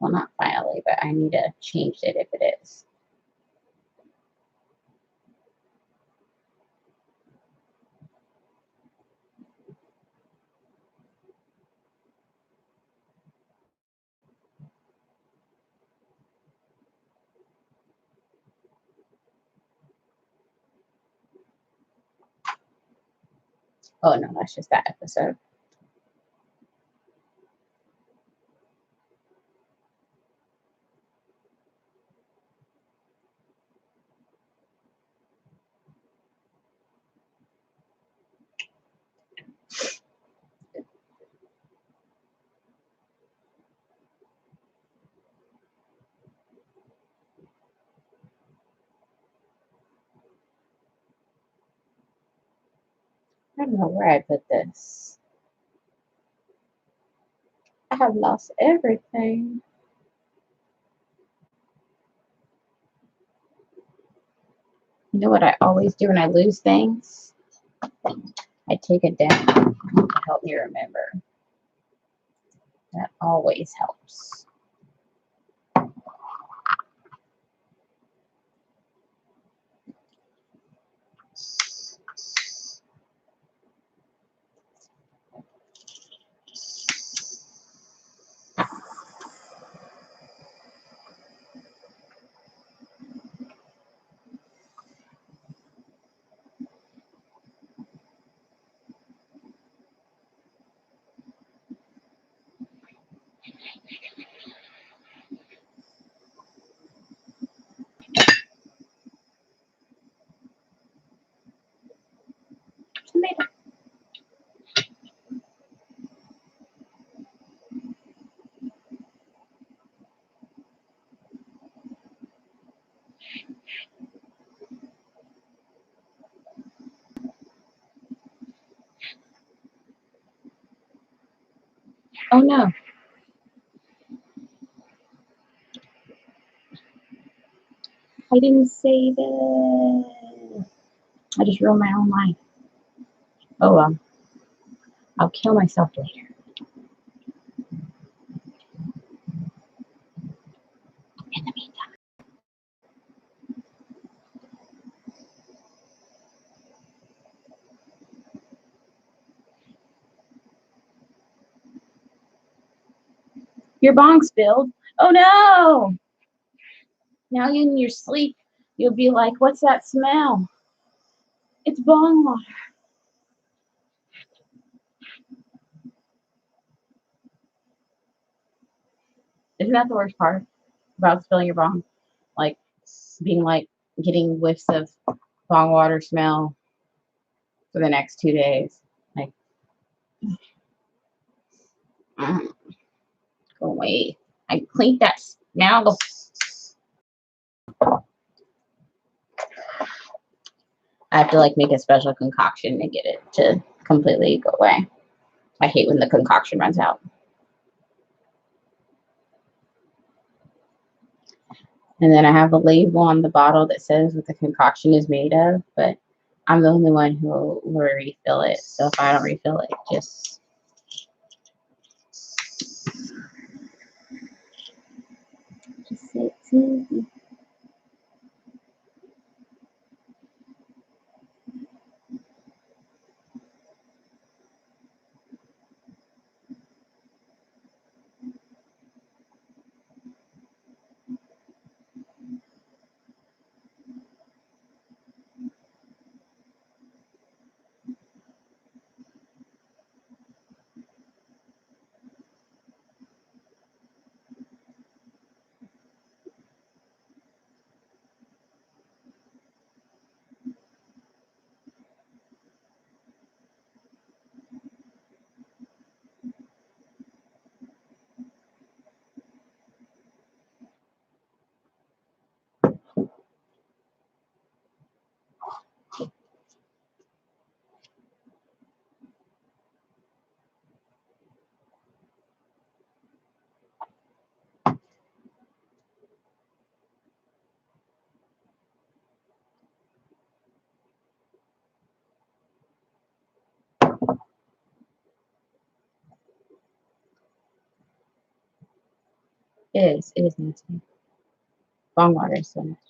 Well, not finally, but I need to change it if it is. Oh no, that's just that episode. I don't know where I put this. I have lost everything. You know what I always do when I lose things? I take it down to help me remember. That always helps. tomato. Oh no. I didn't save it. I just ruined my own life. Oh well. I'll kill myself later. In the meantime. Your bong spilled. Oh no! Now in your sleep, you'll be like, what's that smell? It's bong water. Isn't that the worst part about spilling your bong? Like, being like, getting whiffs of bong water smell for the next 2 days. Like, go away. I cleaned that smell. I have to like make a special concoction to get it to completely go away. I hate when the concoction runs out. And then I have a label on the bottle that says what the concoction is made of, but I'm the only one who will refill it. So if I don't refill it, just say it's easy. It is nasty. Bong water is so nasty.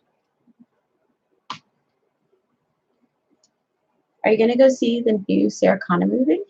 Are you gonna go see the new Sarah Connor movie?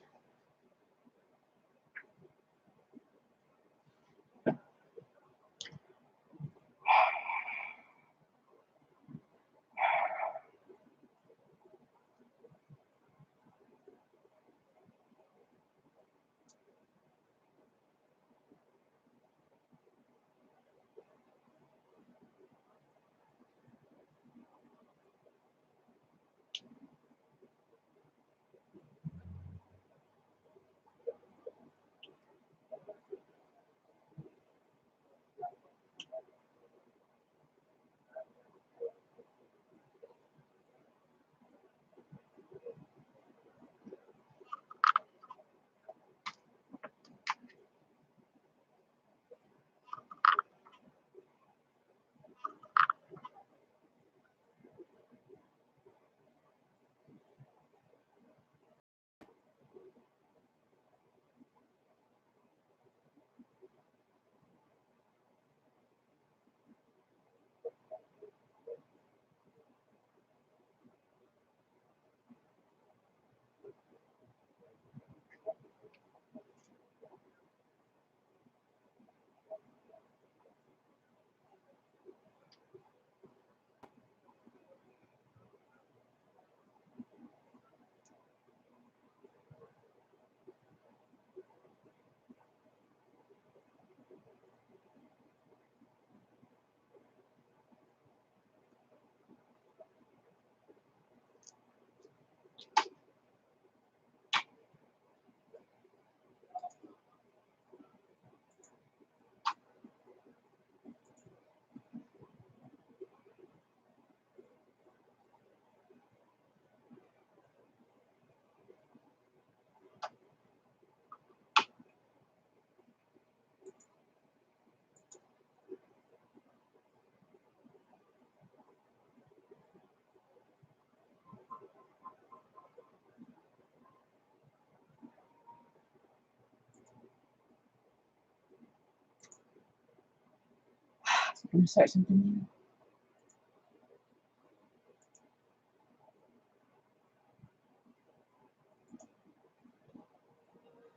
I'm gonna start something new.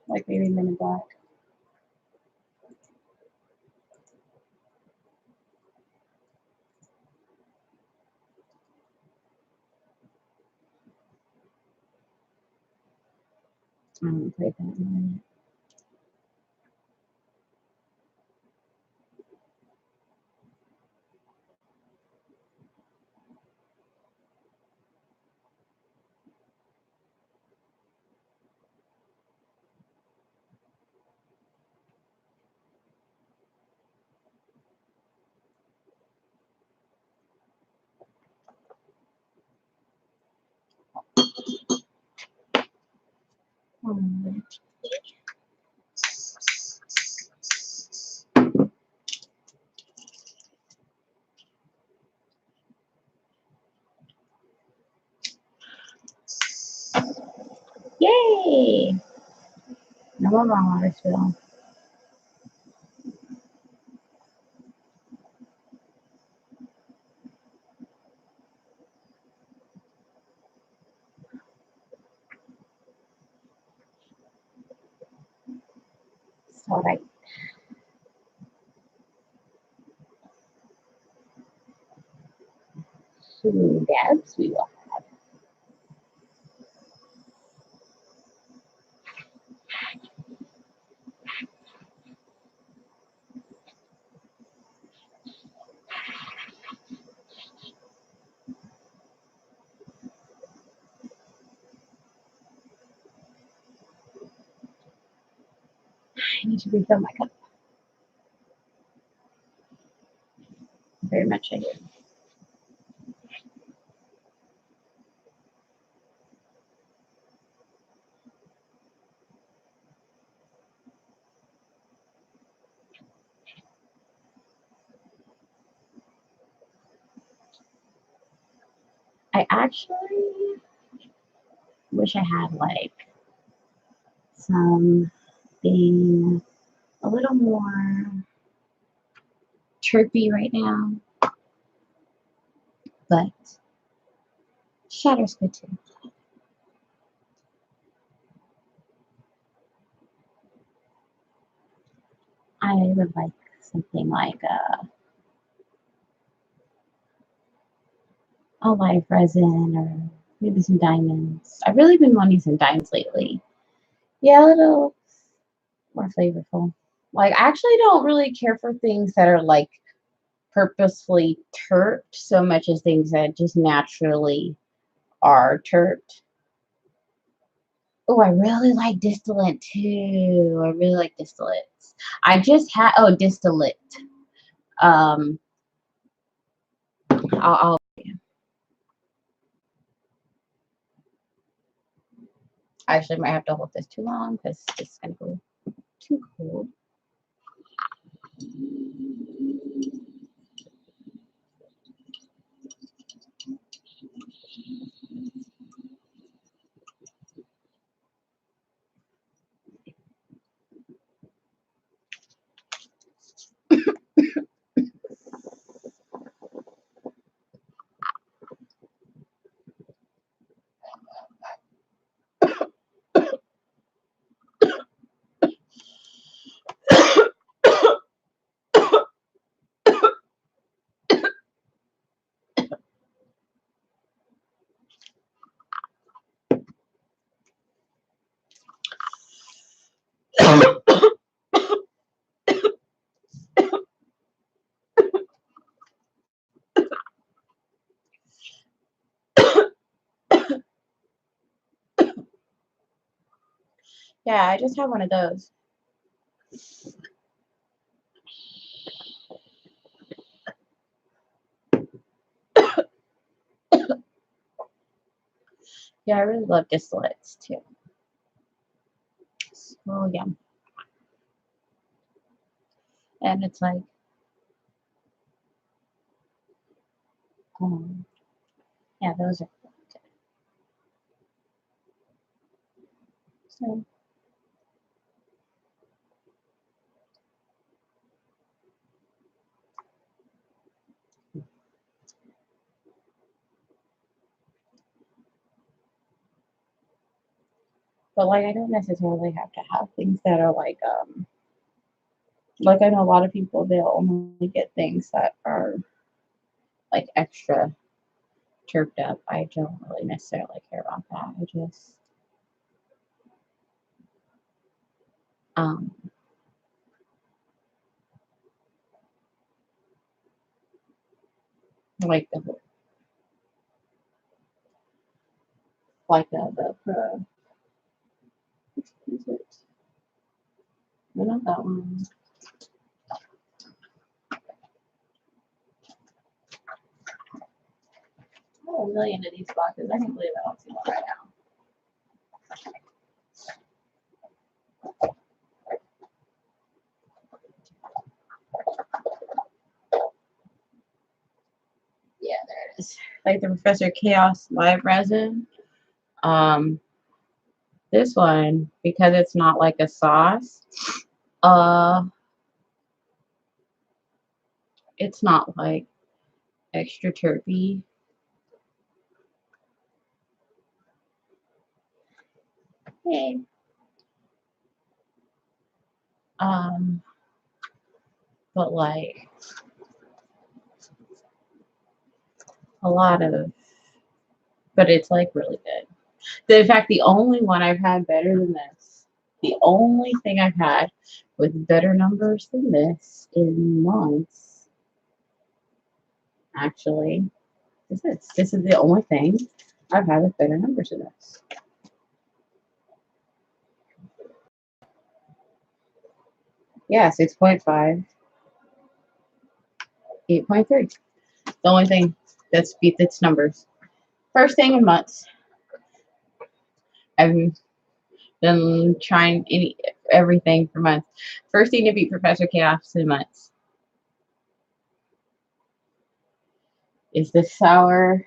Like maybe Men in Black. I haven't played that in a minute. Hmm. Yay! No more wrong water spill. It's alright. Soon, Debs, we will. I need to refill my cup. Very much I do. I actually wish I had like something a little more chirpy right now, but Shatter's good too. I would like something like a live resin or maybe some diamonds. I've really been wanting some diamonds lately. Yeah, a little more flavorful. Like, I actually don't really care for things that are like purposefully terped so much as things that just naturally are terped. Oh, I really like distillate too. I really like distillates. I just had distillate. Um, I'll I actually might have to hold this too long because it's gonna go too cold. Yeah, I just have one of those. Yeah, I really love distillates too. So yum. And it's like, yeah, those are good. So But like I don't necessarily have to have things that are like I know a lot of people they'll only get things that are like extra chirped up. I don't really necessarily care about that. I just um like the is it? No, not that one. I have a million of these boxes. I can't believe I don't see one right now. Yeah, there it is. Like the Professor Chaos Live Resin. Um, this one, because it's not like a sauce, uh, it's not like extra terpy. Hey. But like a lot of, but it's like really good. In fact, the only one I've had better than this, the only thing I've had with better numbers than this in months, actually, this is the only thing I've had with better numbers than this. Yeah, 6.5, 8.3. The only thing that's beat its numbers. First thing in months. I've been trying everything for months. First thing to beat Professor Chaos in months is the sour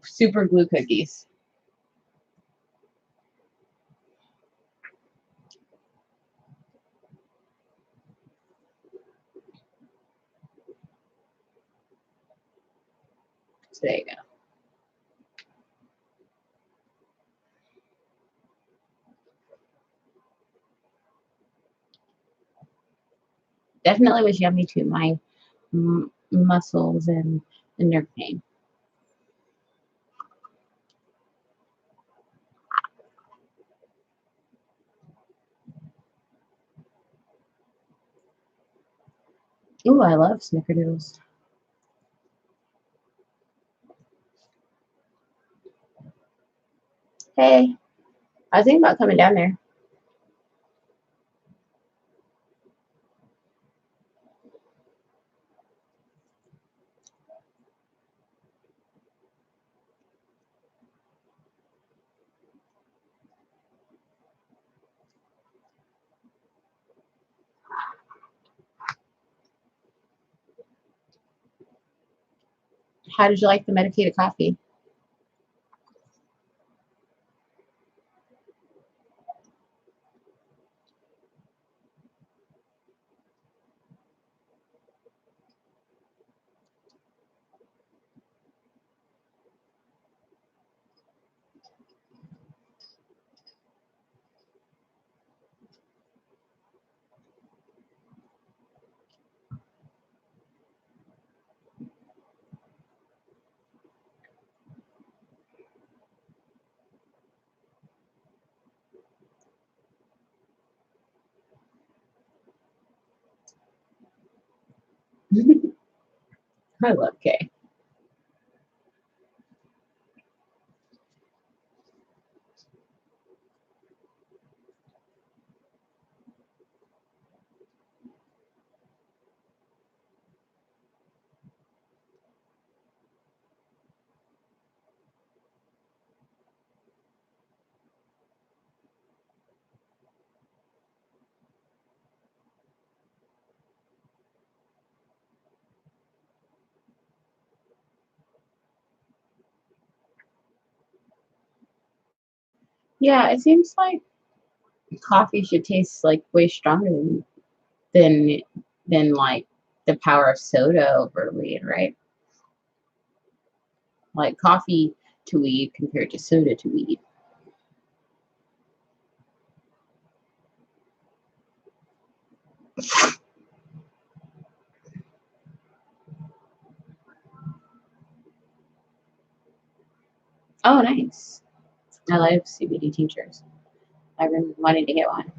super glue cookies. So there you go. Definitely was yummy to my muscles and nerve pain. Ooh, I love snickerdoodles. Hey, I was thinking about coming down there. How did you like the medicated coffee? I love Kay. Yeah, it seems like coffee should taste like way stronger than than like the power of soda over weed, right? Like coffee to weed compared to soda to weed. Oh, nice. I love CBD teachers. I've been wanting to get one.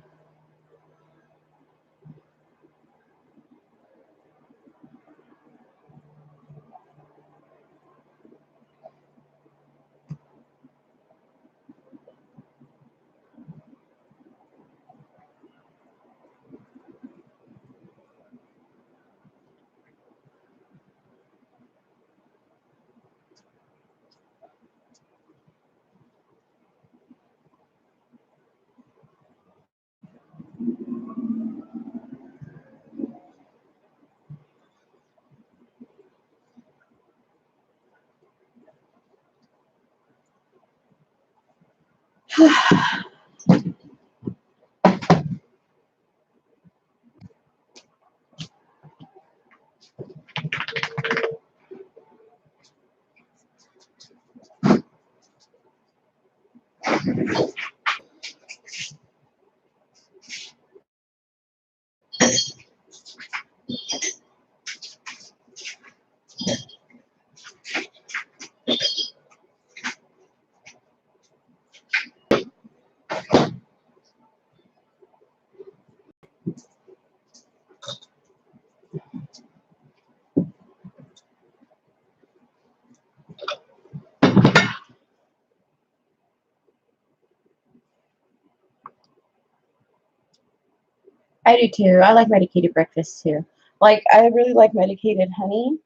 I do too. I like medicated breakfast too. Like I really like medicated honey,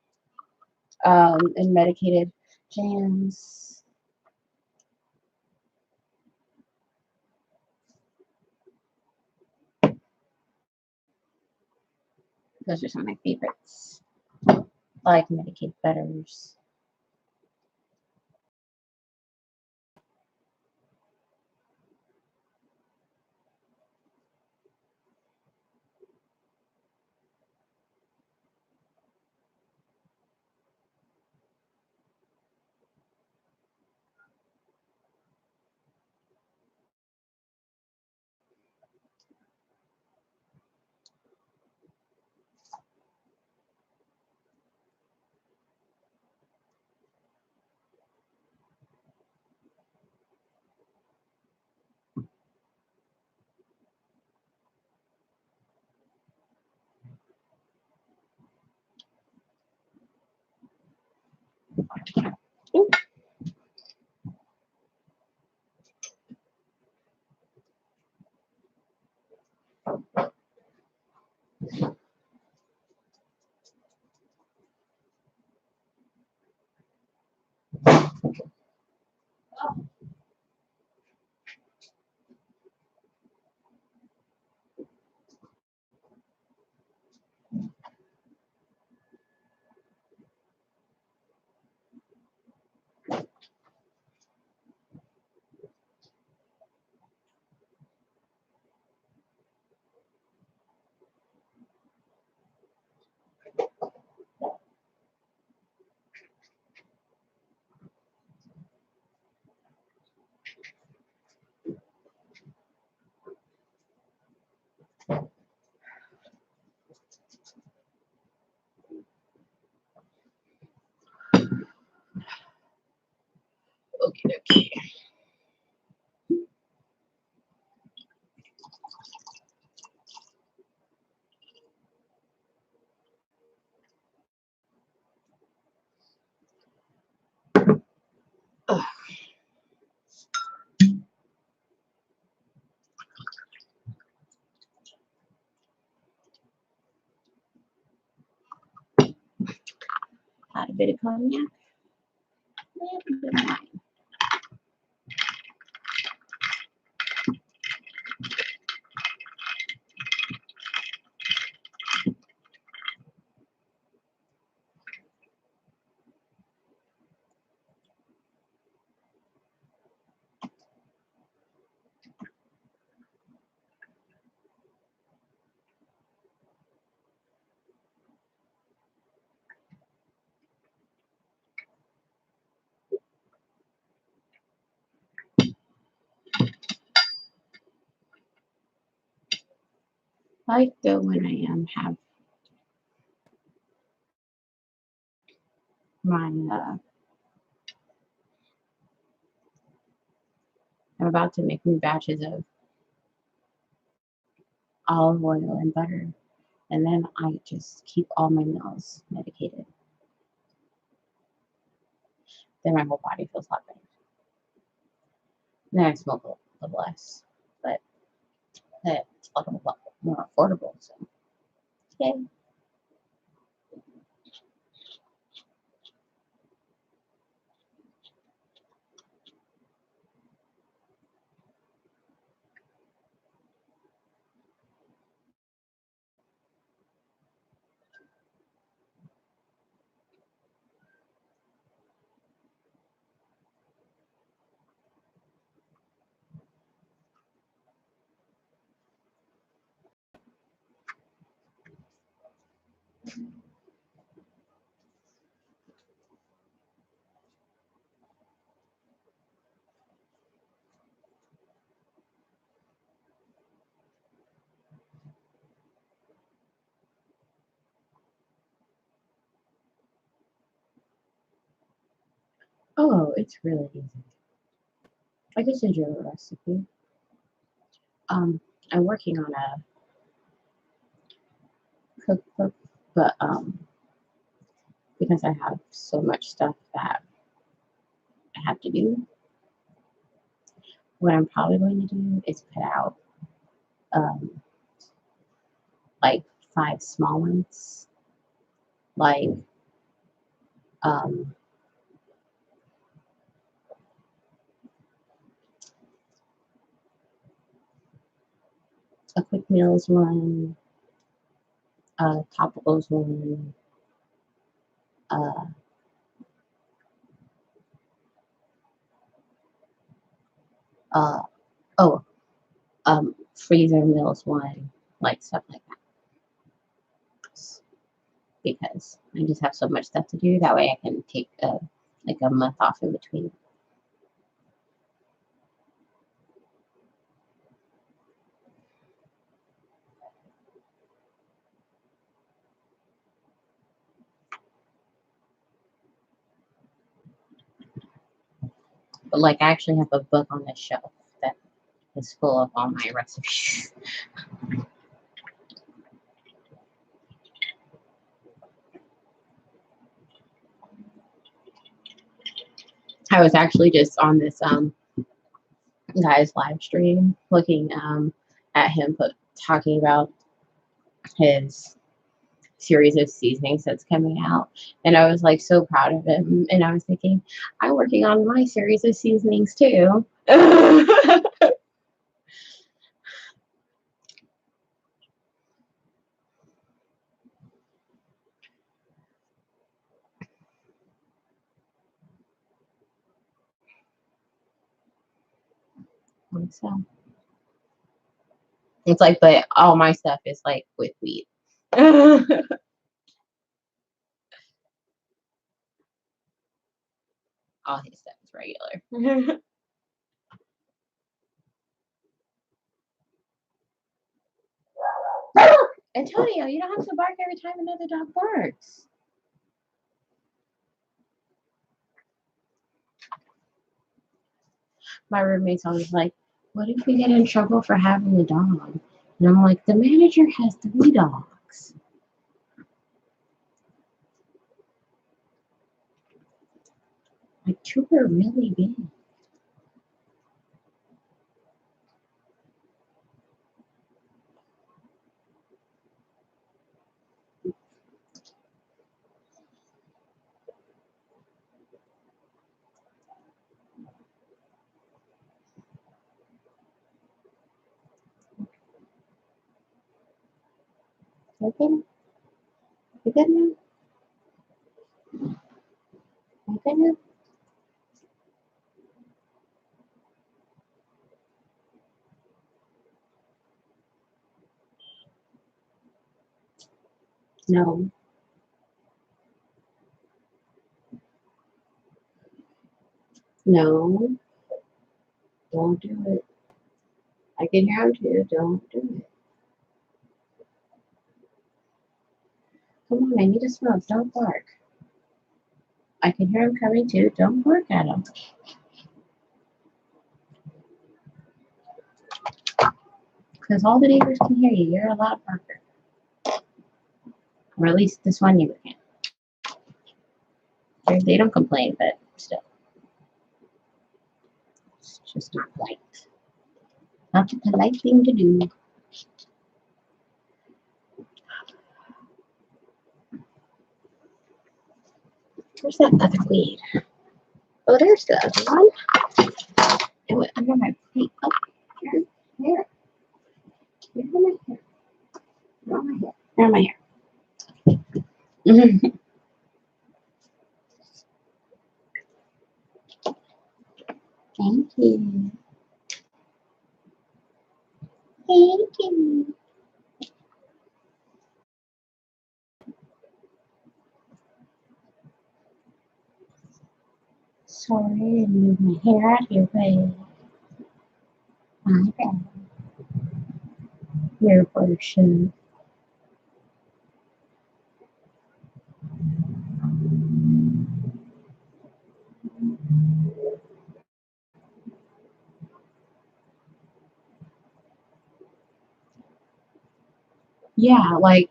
and medicated jams. Those are some of my favorites. I like medicated butters. Ooh. Okay, okay. Ugh. Add a bit of cognac. A bit of wine. I like though when I have my I'm about to make new batches of olive oil and butter. And then I just keep all my meals medicated. Then my whole body feels a lot better. Then I smoke a little less. But it's a lot more affordable. So, yay. Oh, it's really easy. I can send you a recipe. I'm working on a cookbook, but because I have so much stuff that I have to do, what I'm probably going to do is put out um, like 5 small ones, like um, a quick meals one, a topicals one, uh, uh, oh, freezer meals one, like stuff like that. Because I just have so much stuff to do. That way I can take like a month off in between. But like I actually have a book on the shelf that is full of all my recipes. I was actually just on this guy's live stream looking at him talking about his series of seasonings that's coming out, and I was like so proud of him, and I was thinking I'm working on my series of seasonings too. So it's like, but all my stuff is like with wheat. All his stuff is regular. Antonio, you don't have to bark every time another dog barks. My roommate's always like, what if we get in trouble for having a dog? And I'm like, the manager has 3 dogs. Like 2 are really big. Okay. You good now? You good now? No. No. Don't do it. I can hear him too. Don't do it. Come on, I need to smoke. Don't bark. I can hear him coming too. Don't bark at him. Because all the neighbors can hear you. You're a loud barker. Or at least this one neighbor can. They don't complain, but still. It's just not polite. Not the polite thing to do. Where's that other weed? Oh, there's the other one. It went under my plate. Oh, here. Here. Here's my hair. Not my hair. Not my hair. Thank you. Thank you. Sorry, I didn't move my hair out here, but my bad. Your portion. Yeah, like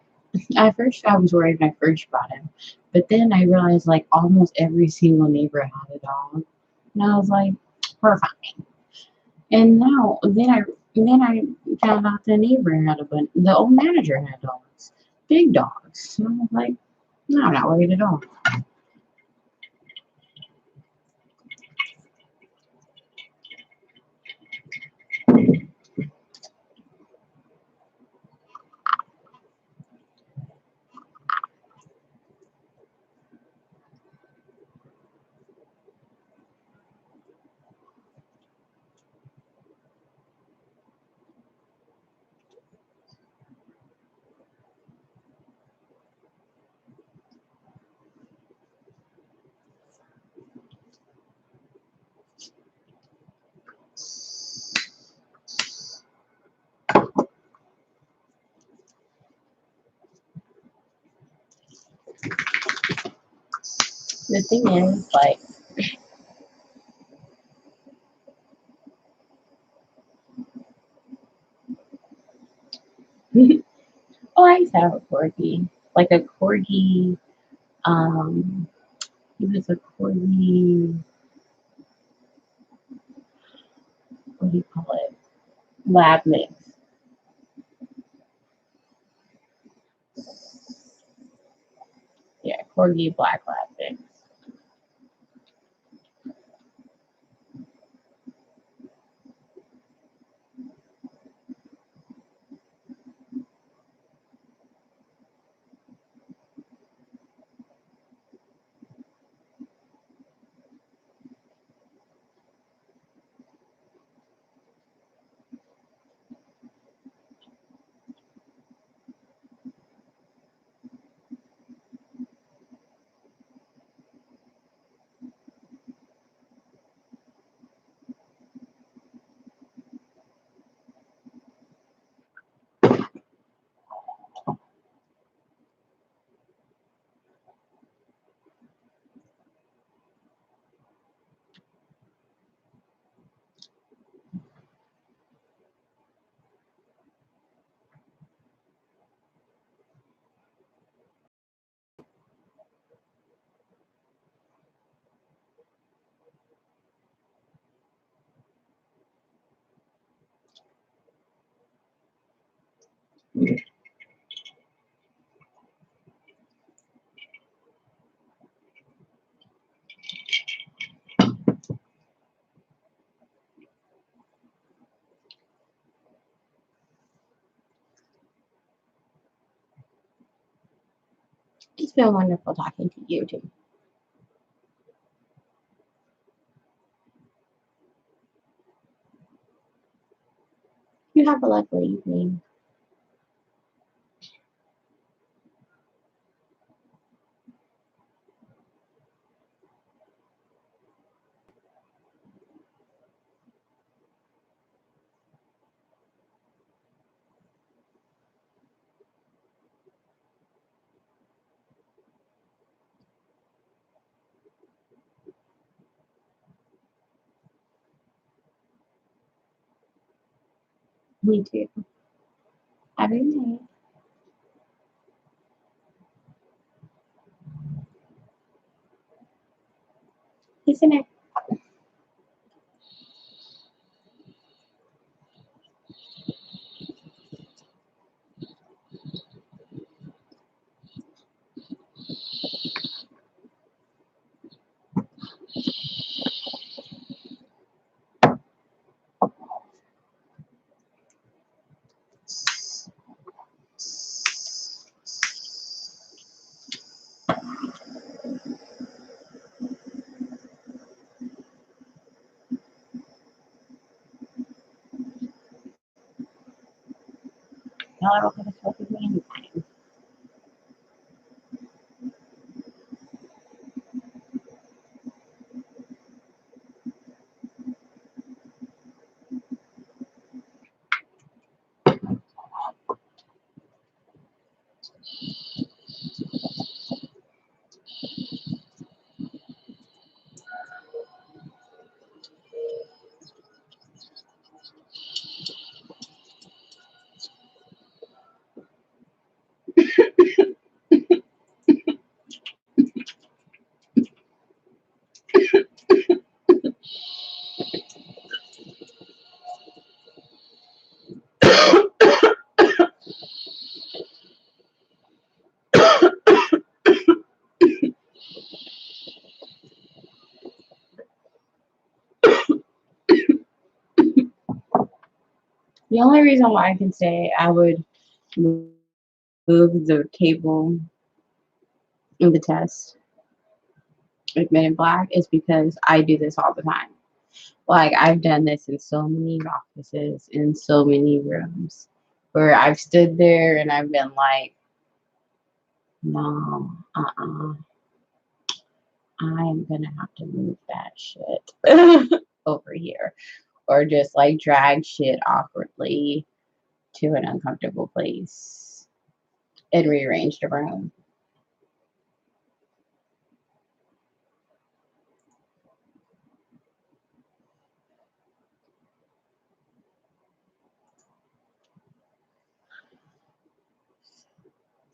at first I was worried when I first bought him, but then I realized like almost every single neighbor had a dog, and I was like, we're fine. And now then I found out the neighbor had a bunch. The old manager had dogs, big dogs. And I was like, no, I'm not worried at all. The thing is, like, oh, I used to have a corgi, like a corgi. Um, he was a corgi. What do you call it? Lab mix. Yeah, corgi black lab mix. It's been wonderful talking to you too. You have a lovely evening. Me too. Have a good night. He's in there. Y'all are okay to talk with me anytime. The only reason why I can say I would move the table in the test with Men in Black is because I do this all the time. Like, I've done this in so many offices, in so many rooms, where I've stood there and I've been like, no, I'm gonna have to move that shit over here. Or just like drag shit awkwardly to an uncomfortable place and rearrange the room.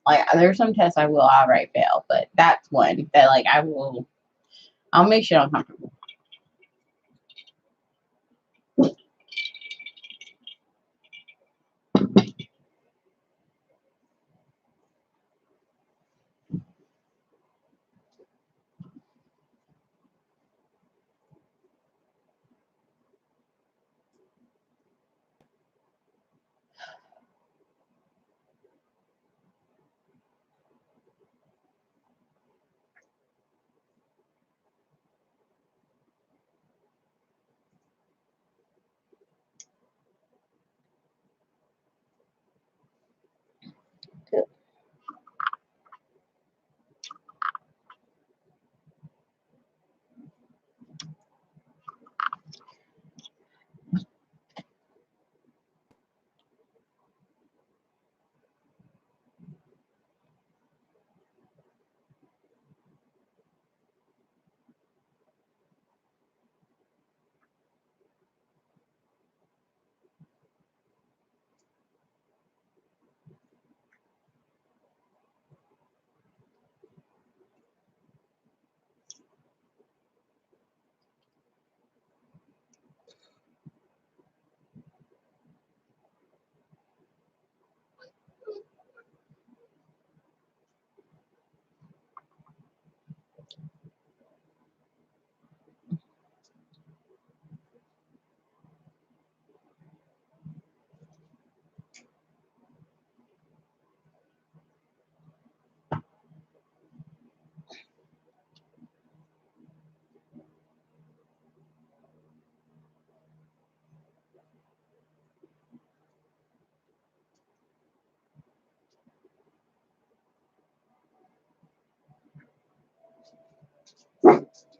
Like, there's some tests I will outright fail, but that's one that like I'll make shit uncomfortable.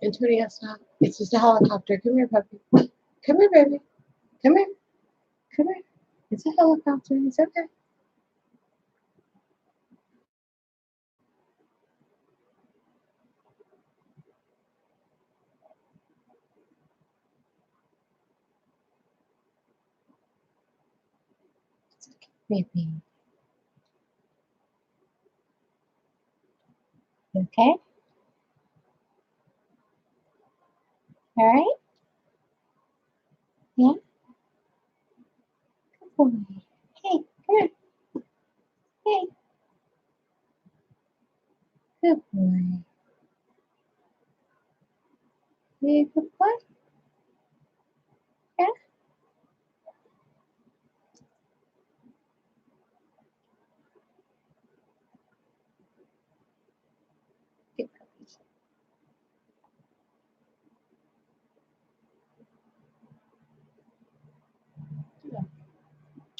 Antonio, stop. It's just a helicopter. Come here, puppy. Come here, baby. Come here. Come here. It's a helicopter. It's okay. It's okay, baby. Okay? All right? Yeah? Good boy. Hey, come here. Hey, good boy. You good boy? Yeah? Good puppy.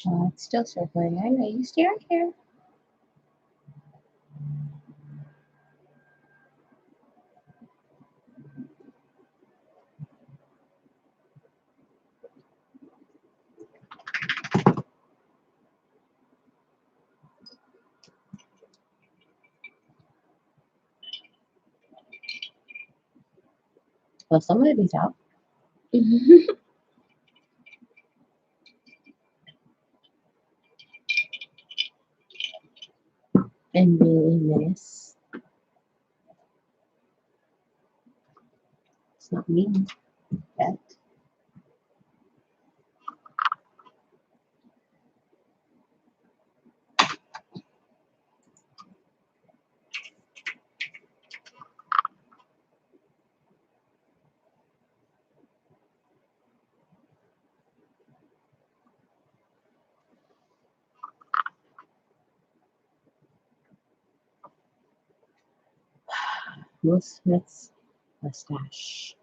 Oh, it's still circling. I know you stay right here. Well, somebody's out. And doing this. It's not me yet. Will Smith's mustache.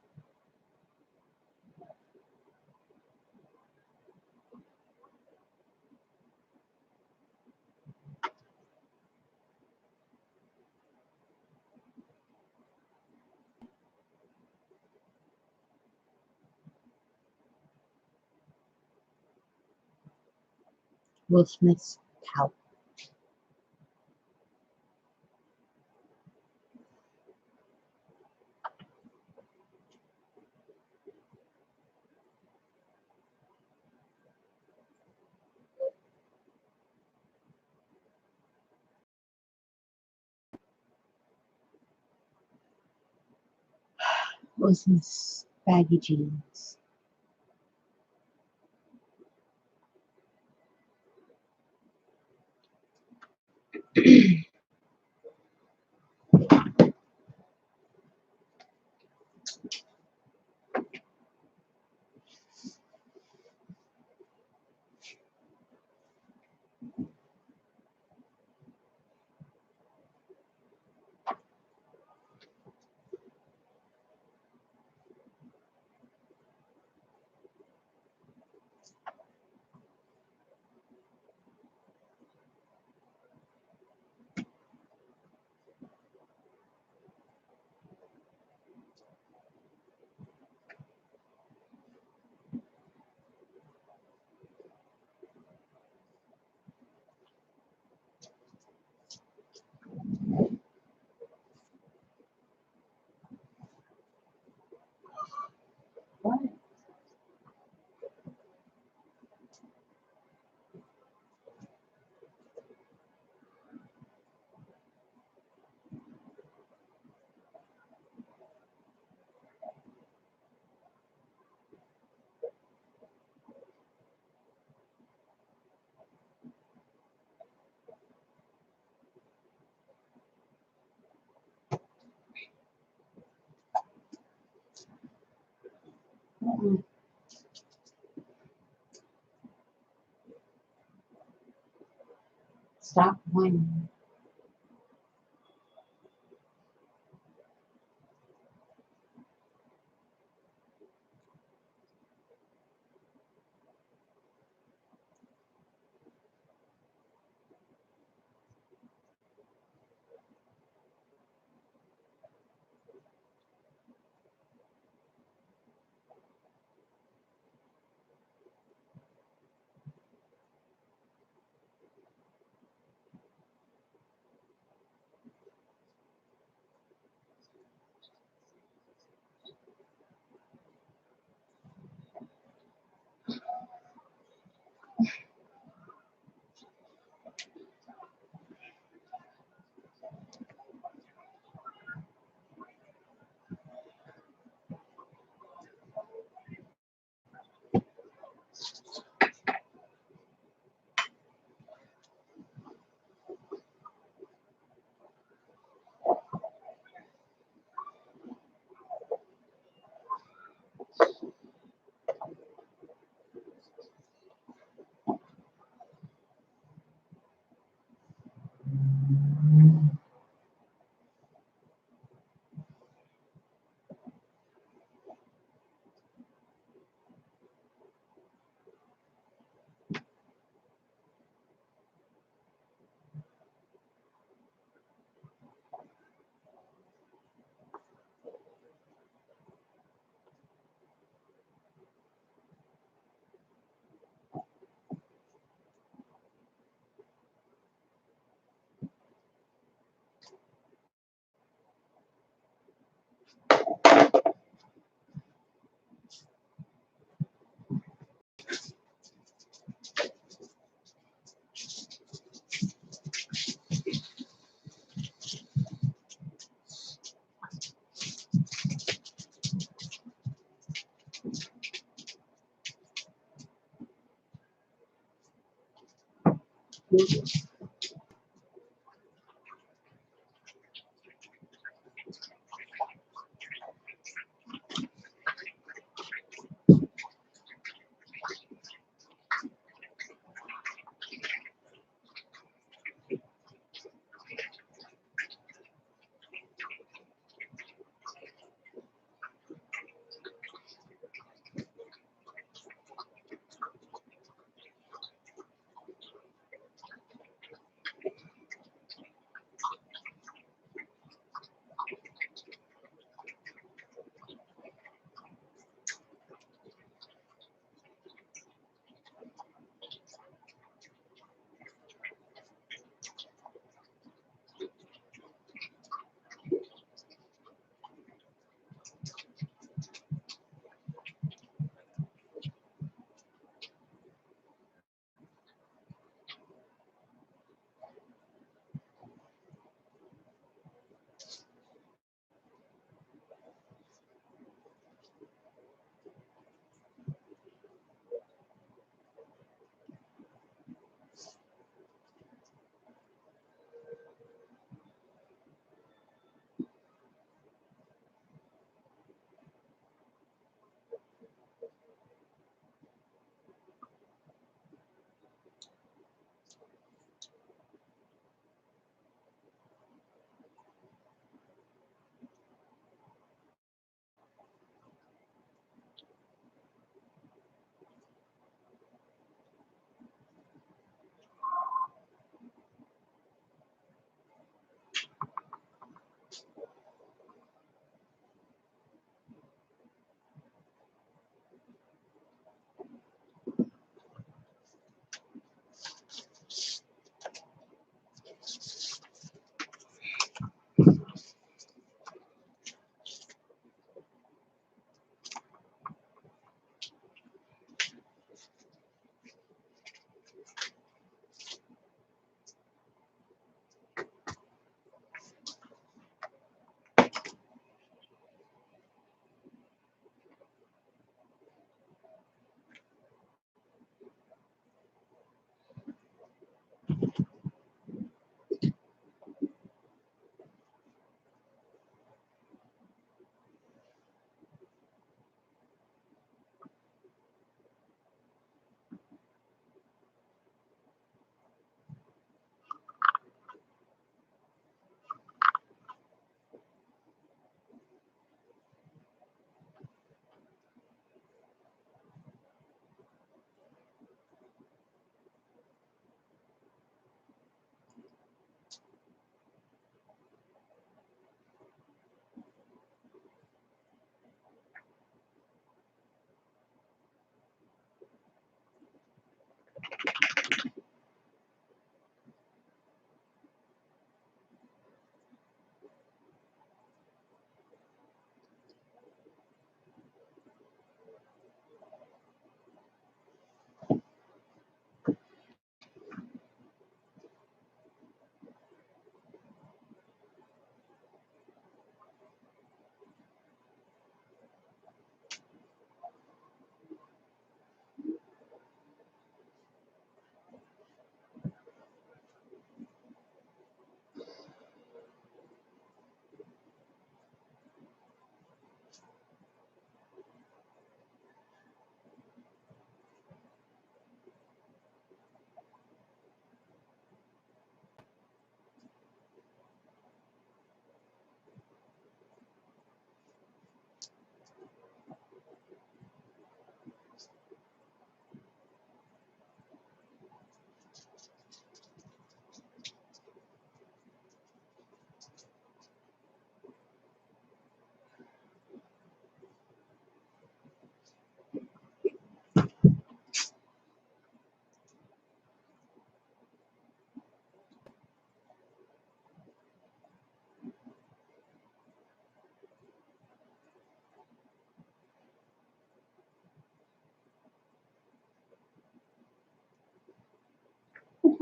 Will Smith's pout. Will Smith's baggy jeans. What? Stop whining. Tell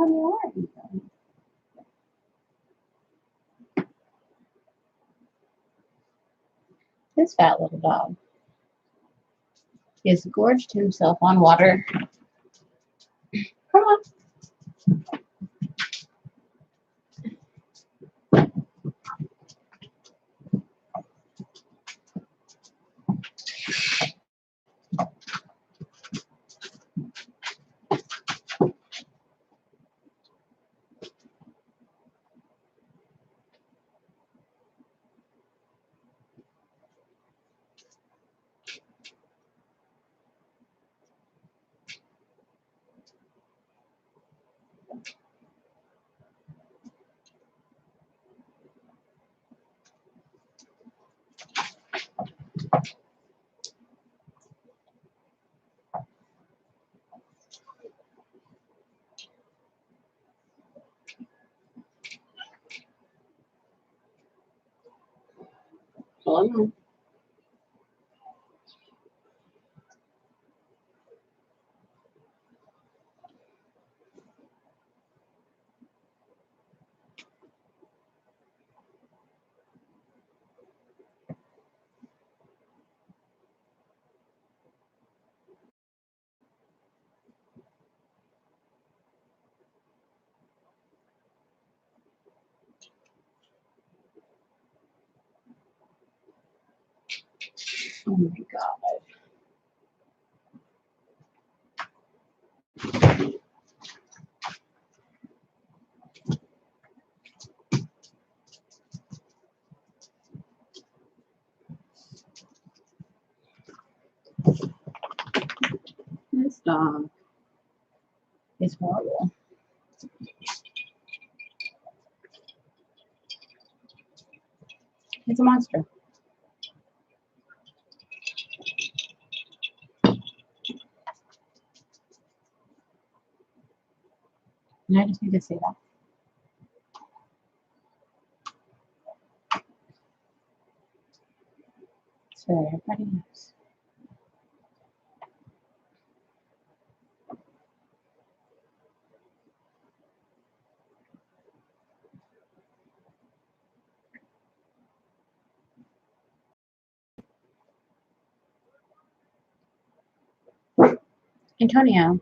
me what. This fat little dog. He has gorged himself on water. Come on. all I know. Oh my god. This dog is horrible. It's a monster. And I just need to say that. So everybody knows. Antonio.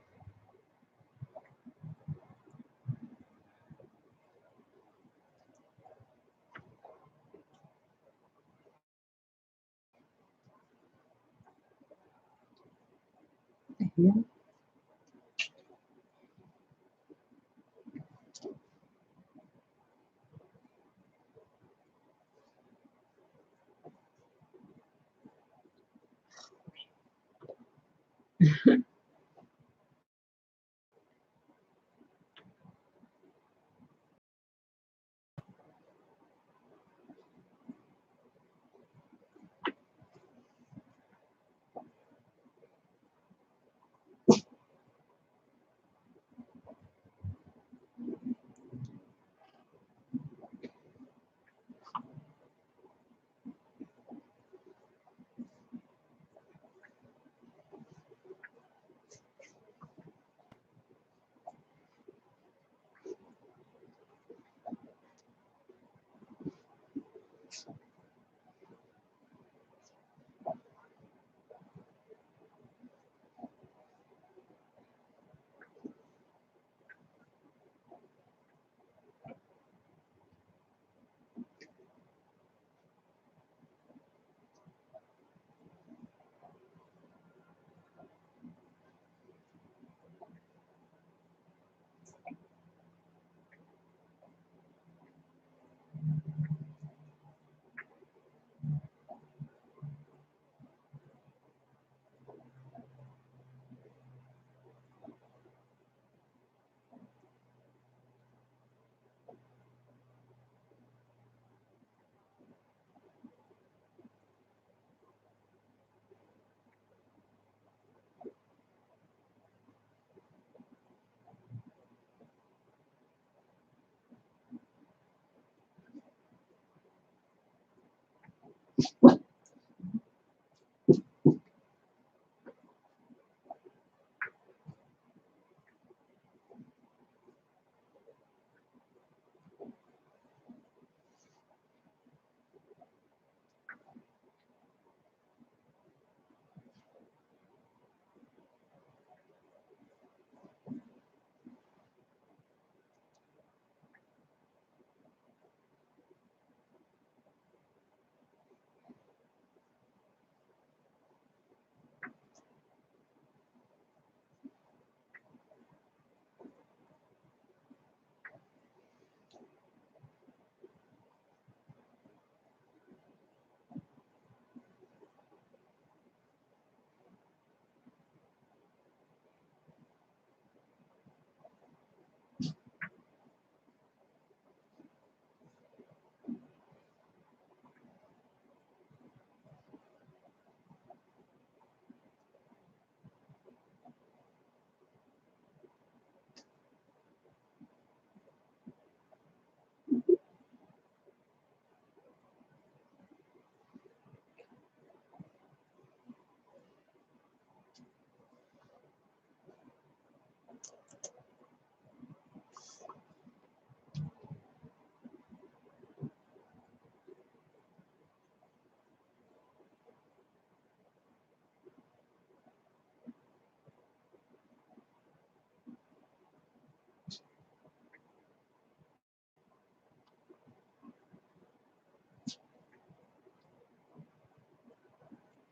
What the hell?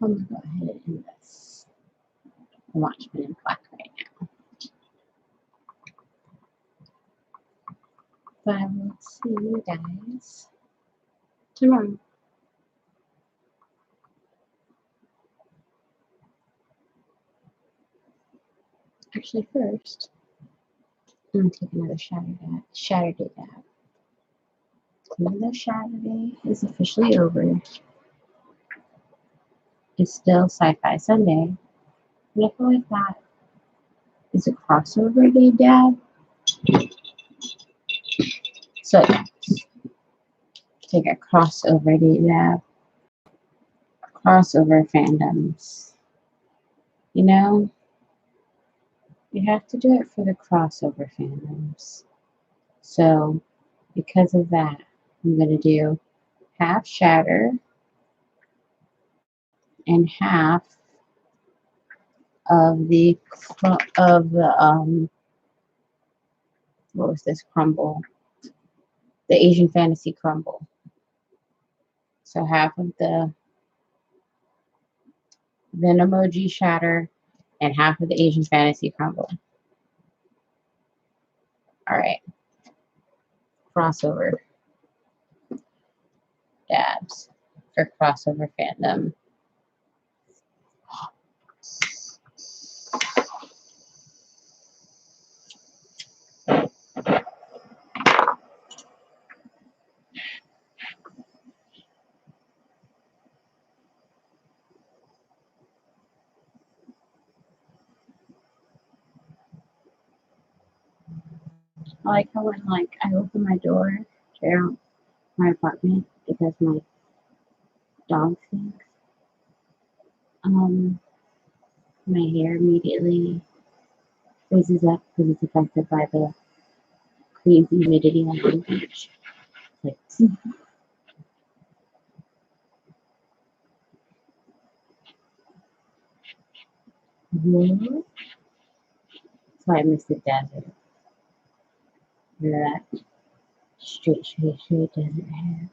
I'm gonna go ahead and end this and watch Men in Black right now. But I will see you guys tomorrow. Actually, first, I'm gonna take another Saturday nap. Another Saturday is officially over. It's still Sci-Fi Sunday. And I feel like that is a crossover day, Dad. So yes, take a crossover day, Dad. Crossover fandoms. You know, you have to do it for the crossover fandoms. So because of that, I'm gonna do half Shatter and half of the what was this crumble? The Asian Fantasy Crumble. So half of the Venomoji Shatter and half of the Asian Fantasy Crumble. All right, crossover dabs for crossover fandom. I like how when I open my door to my apartment because my dog stinks. My hair immediately freezes up because it's affected by the crazy humidity on the beach. Like, what? So I miss the desert. That straight desert hair.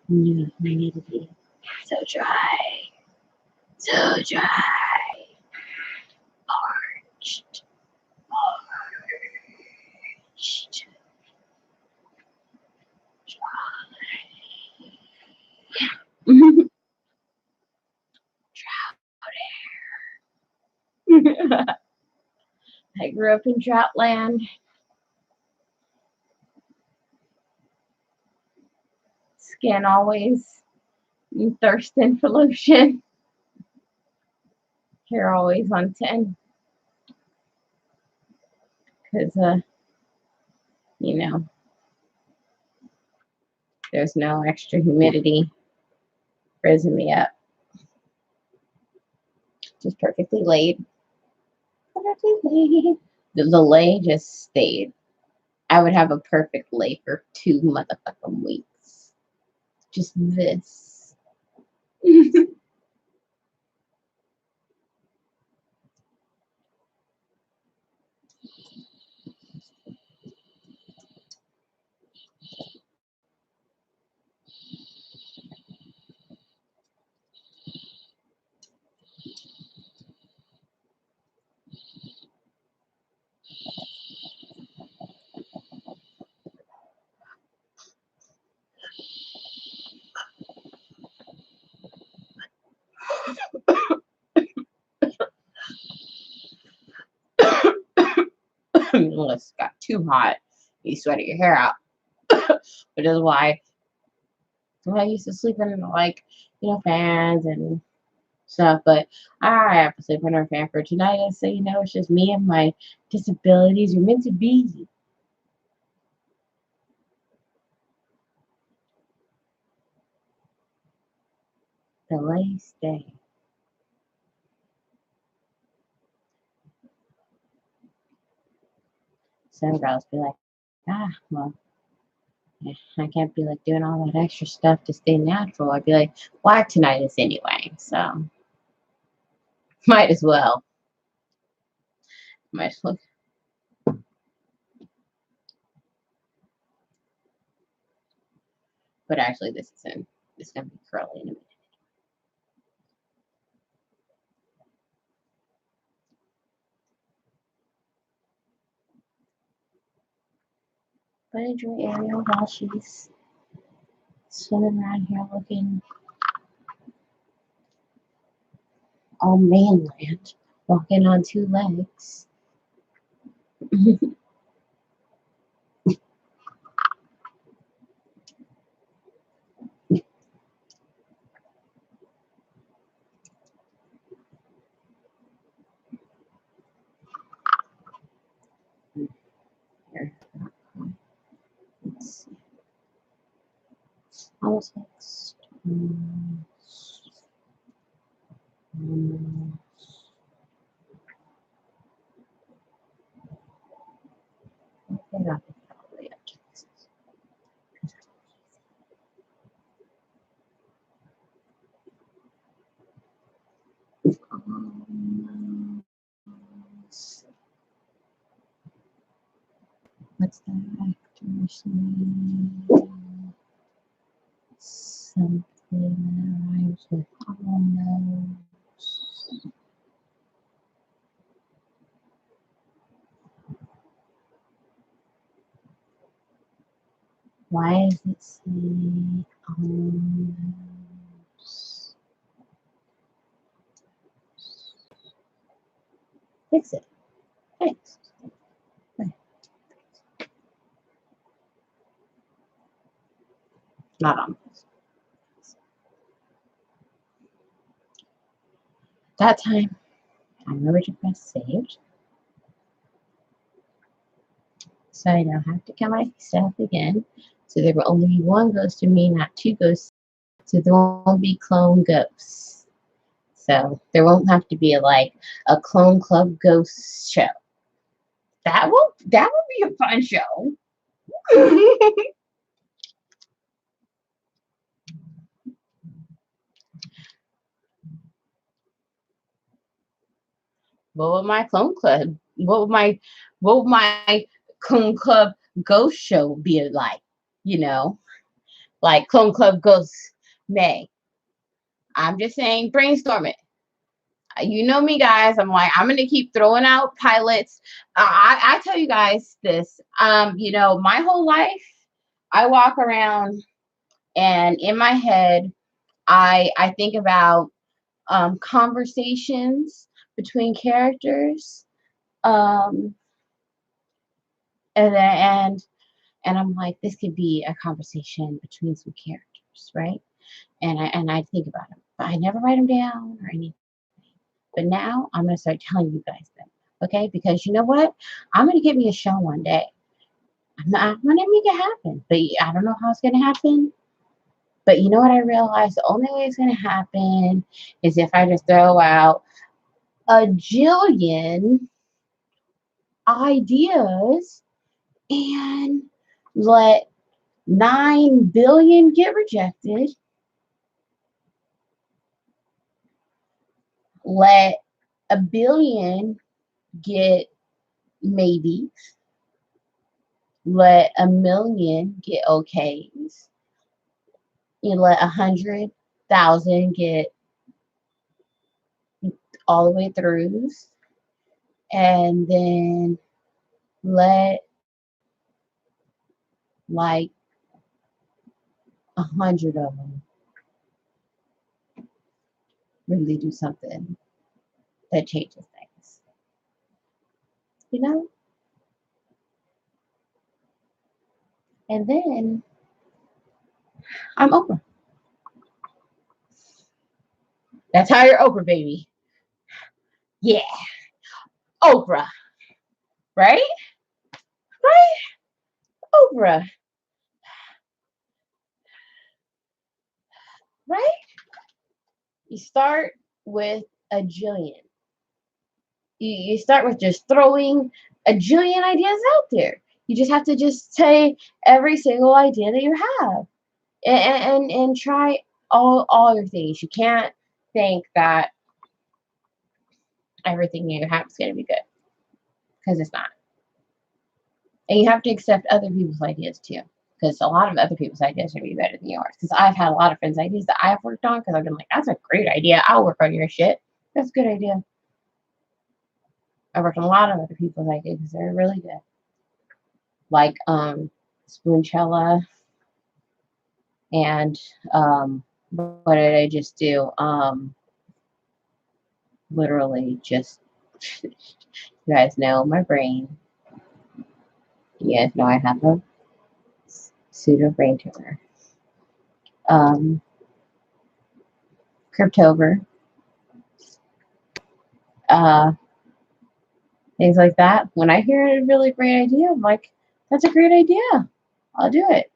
Humidity. So dry. So dry. Parched. Parched. I grew up in drought land. Skin always thirsting for lotion. Hair always on 10. Because, there's no extra humidity frizzing me up. Just perfectly laid. Perfectly laid. The lay just stayed. I would have a perfect lay for 2 motherfucking weeks. Just this. Unless it got too hot, you sweat your hair out. Which is why I used to sleep in fans and stuff, but I have to sleep under a fan for tonight. So it's just me and my disabilities are meant to be. The lay stay. Some girls be like, well, I can't be doing all that extra stuff to stay natural. I'd be like, why tinnitus anyway? So might as well. Might as well. But actually, this is gonna be curly in a minute. gonna enjoy Ariel while she's swimming around here looking all manland, walking on two legs. Here. Let's see. Almost fixed. Okay, not all the way up to this. What's that actor's name? Something that rhymes with almost. Why does it say almost? Fix it. Thanks. Not almost. That time, I remember to press saved. So I now have to count my stuff again. So there will only be one ghost of me, not two ghosts. So there won't be clone ghosts. So there won't have to be like a clone club ghost show. That will be a fun show. What would my clone club? What would my clone club ghost show be like? You know, like Clone Club Ghosts May. I'm just saying, brainstorm it. You know me, guys. I'm gonna keep throwing out pilots. I tell you guys this. My whole life, I walk around and in my head, I think about conversations between characters, and I'm like, this could be a conversation between some characters, right? And I think about them, but I never write them down or anything. But now I'm gonna start telling you guys them, okay? Because you know what? I'm gonna get me a show one day. I'm gonna make it happen, but I don't know how it's gonna happen. But you know what I realized? The only way it's gonna happen is if I just throw out a jillion ideas and let 9 billion get rejected. Let a billion get maybes. Let a million get okays. You let 100,000 get all the way throughs, and then let like 100 of them really do something that changes things. You know? And then I'm Oprah. That's how you're Oprah, baby. Yeah. Oprah. Right? Right? Oprah. Right? You start with a jillion. You start with just throwing a jillion ideas out there. You just have to just say every single idea that you have, and try all your things. You can't think that everything you have is going to be good, because it's not. And you have to accept other people's ideas too, because a lot of other people's ideas are going to be better than yours. Because I've had a lot of friends' ideas that I've worked on, because I've been like, that's a great idea. I'll work on your shit. That's a good idea. I worked on a lot of other people's ideas because they're really good. Like Spoonchella, and what did I just do? Literally just, you guys know my brain. You guys know I have a pseudo brain tumor. Cryptover, things like that. When I hear a really great idea, I'm like, that's a great idea. I'll do it.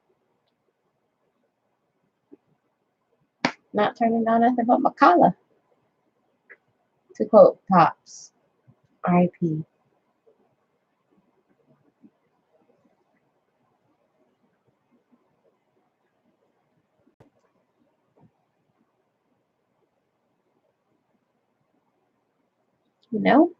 Not turning down nothing but Makala. To quote Pops, R.I.P. You know?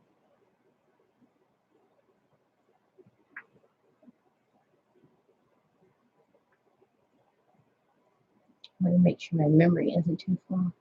I want to make sure my memory isn't too full.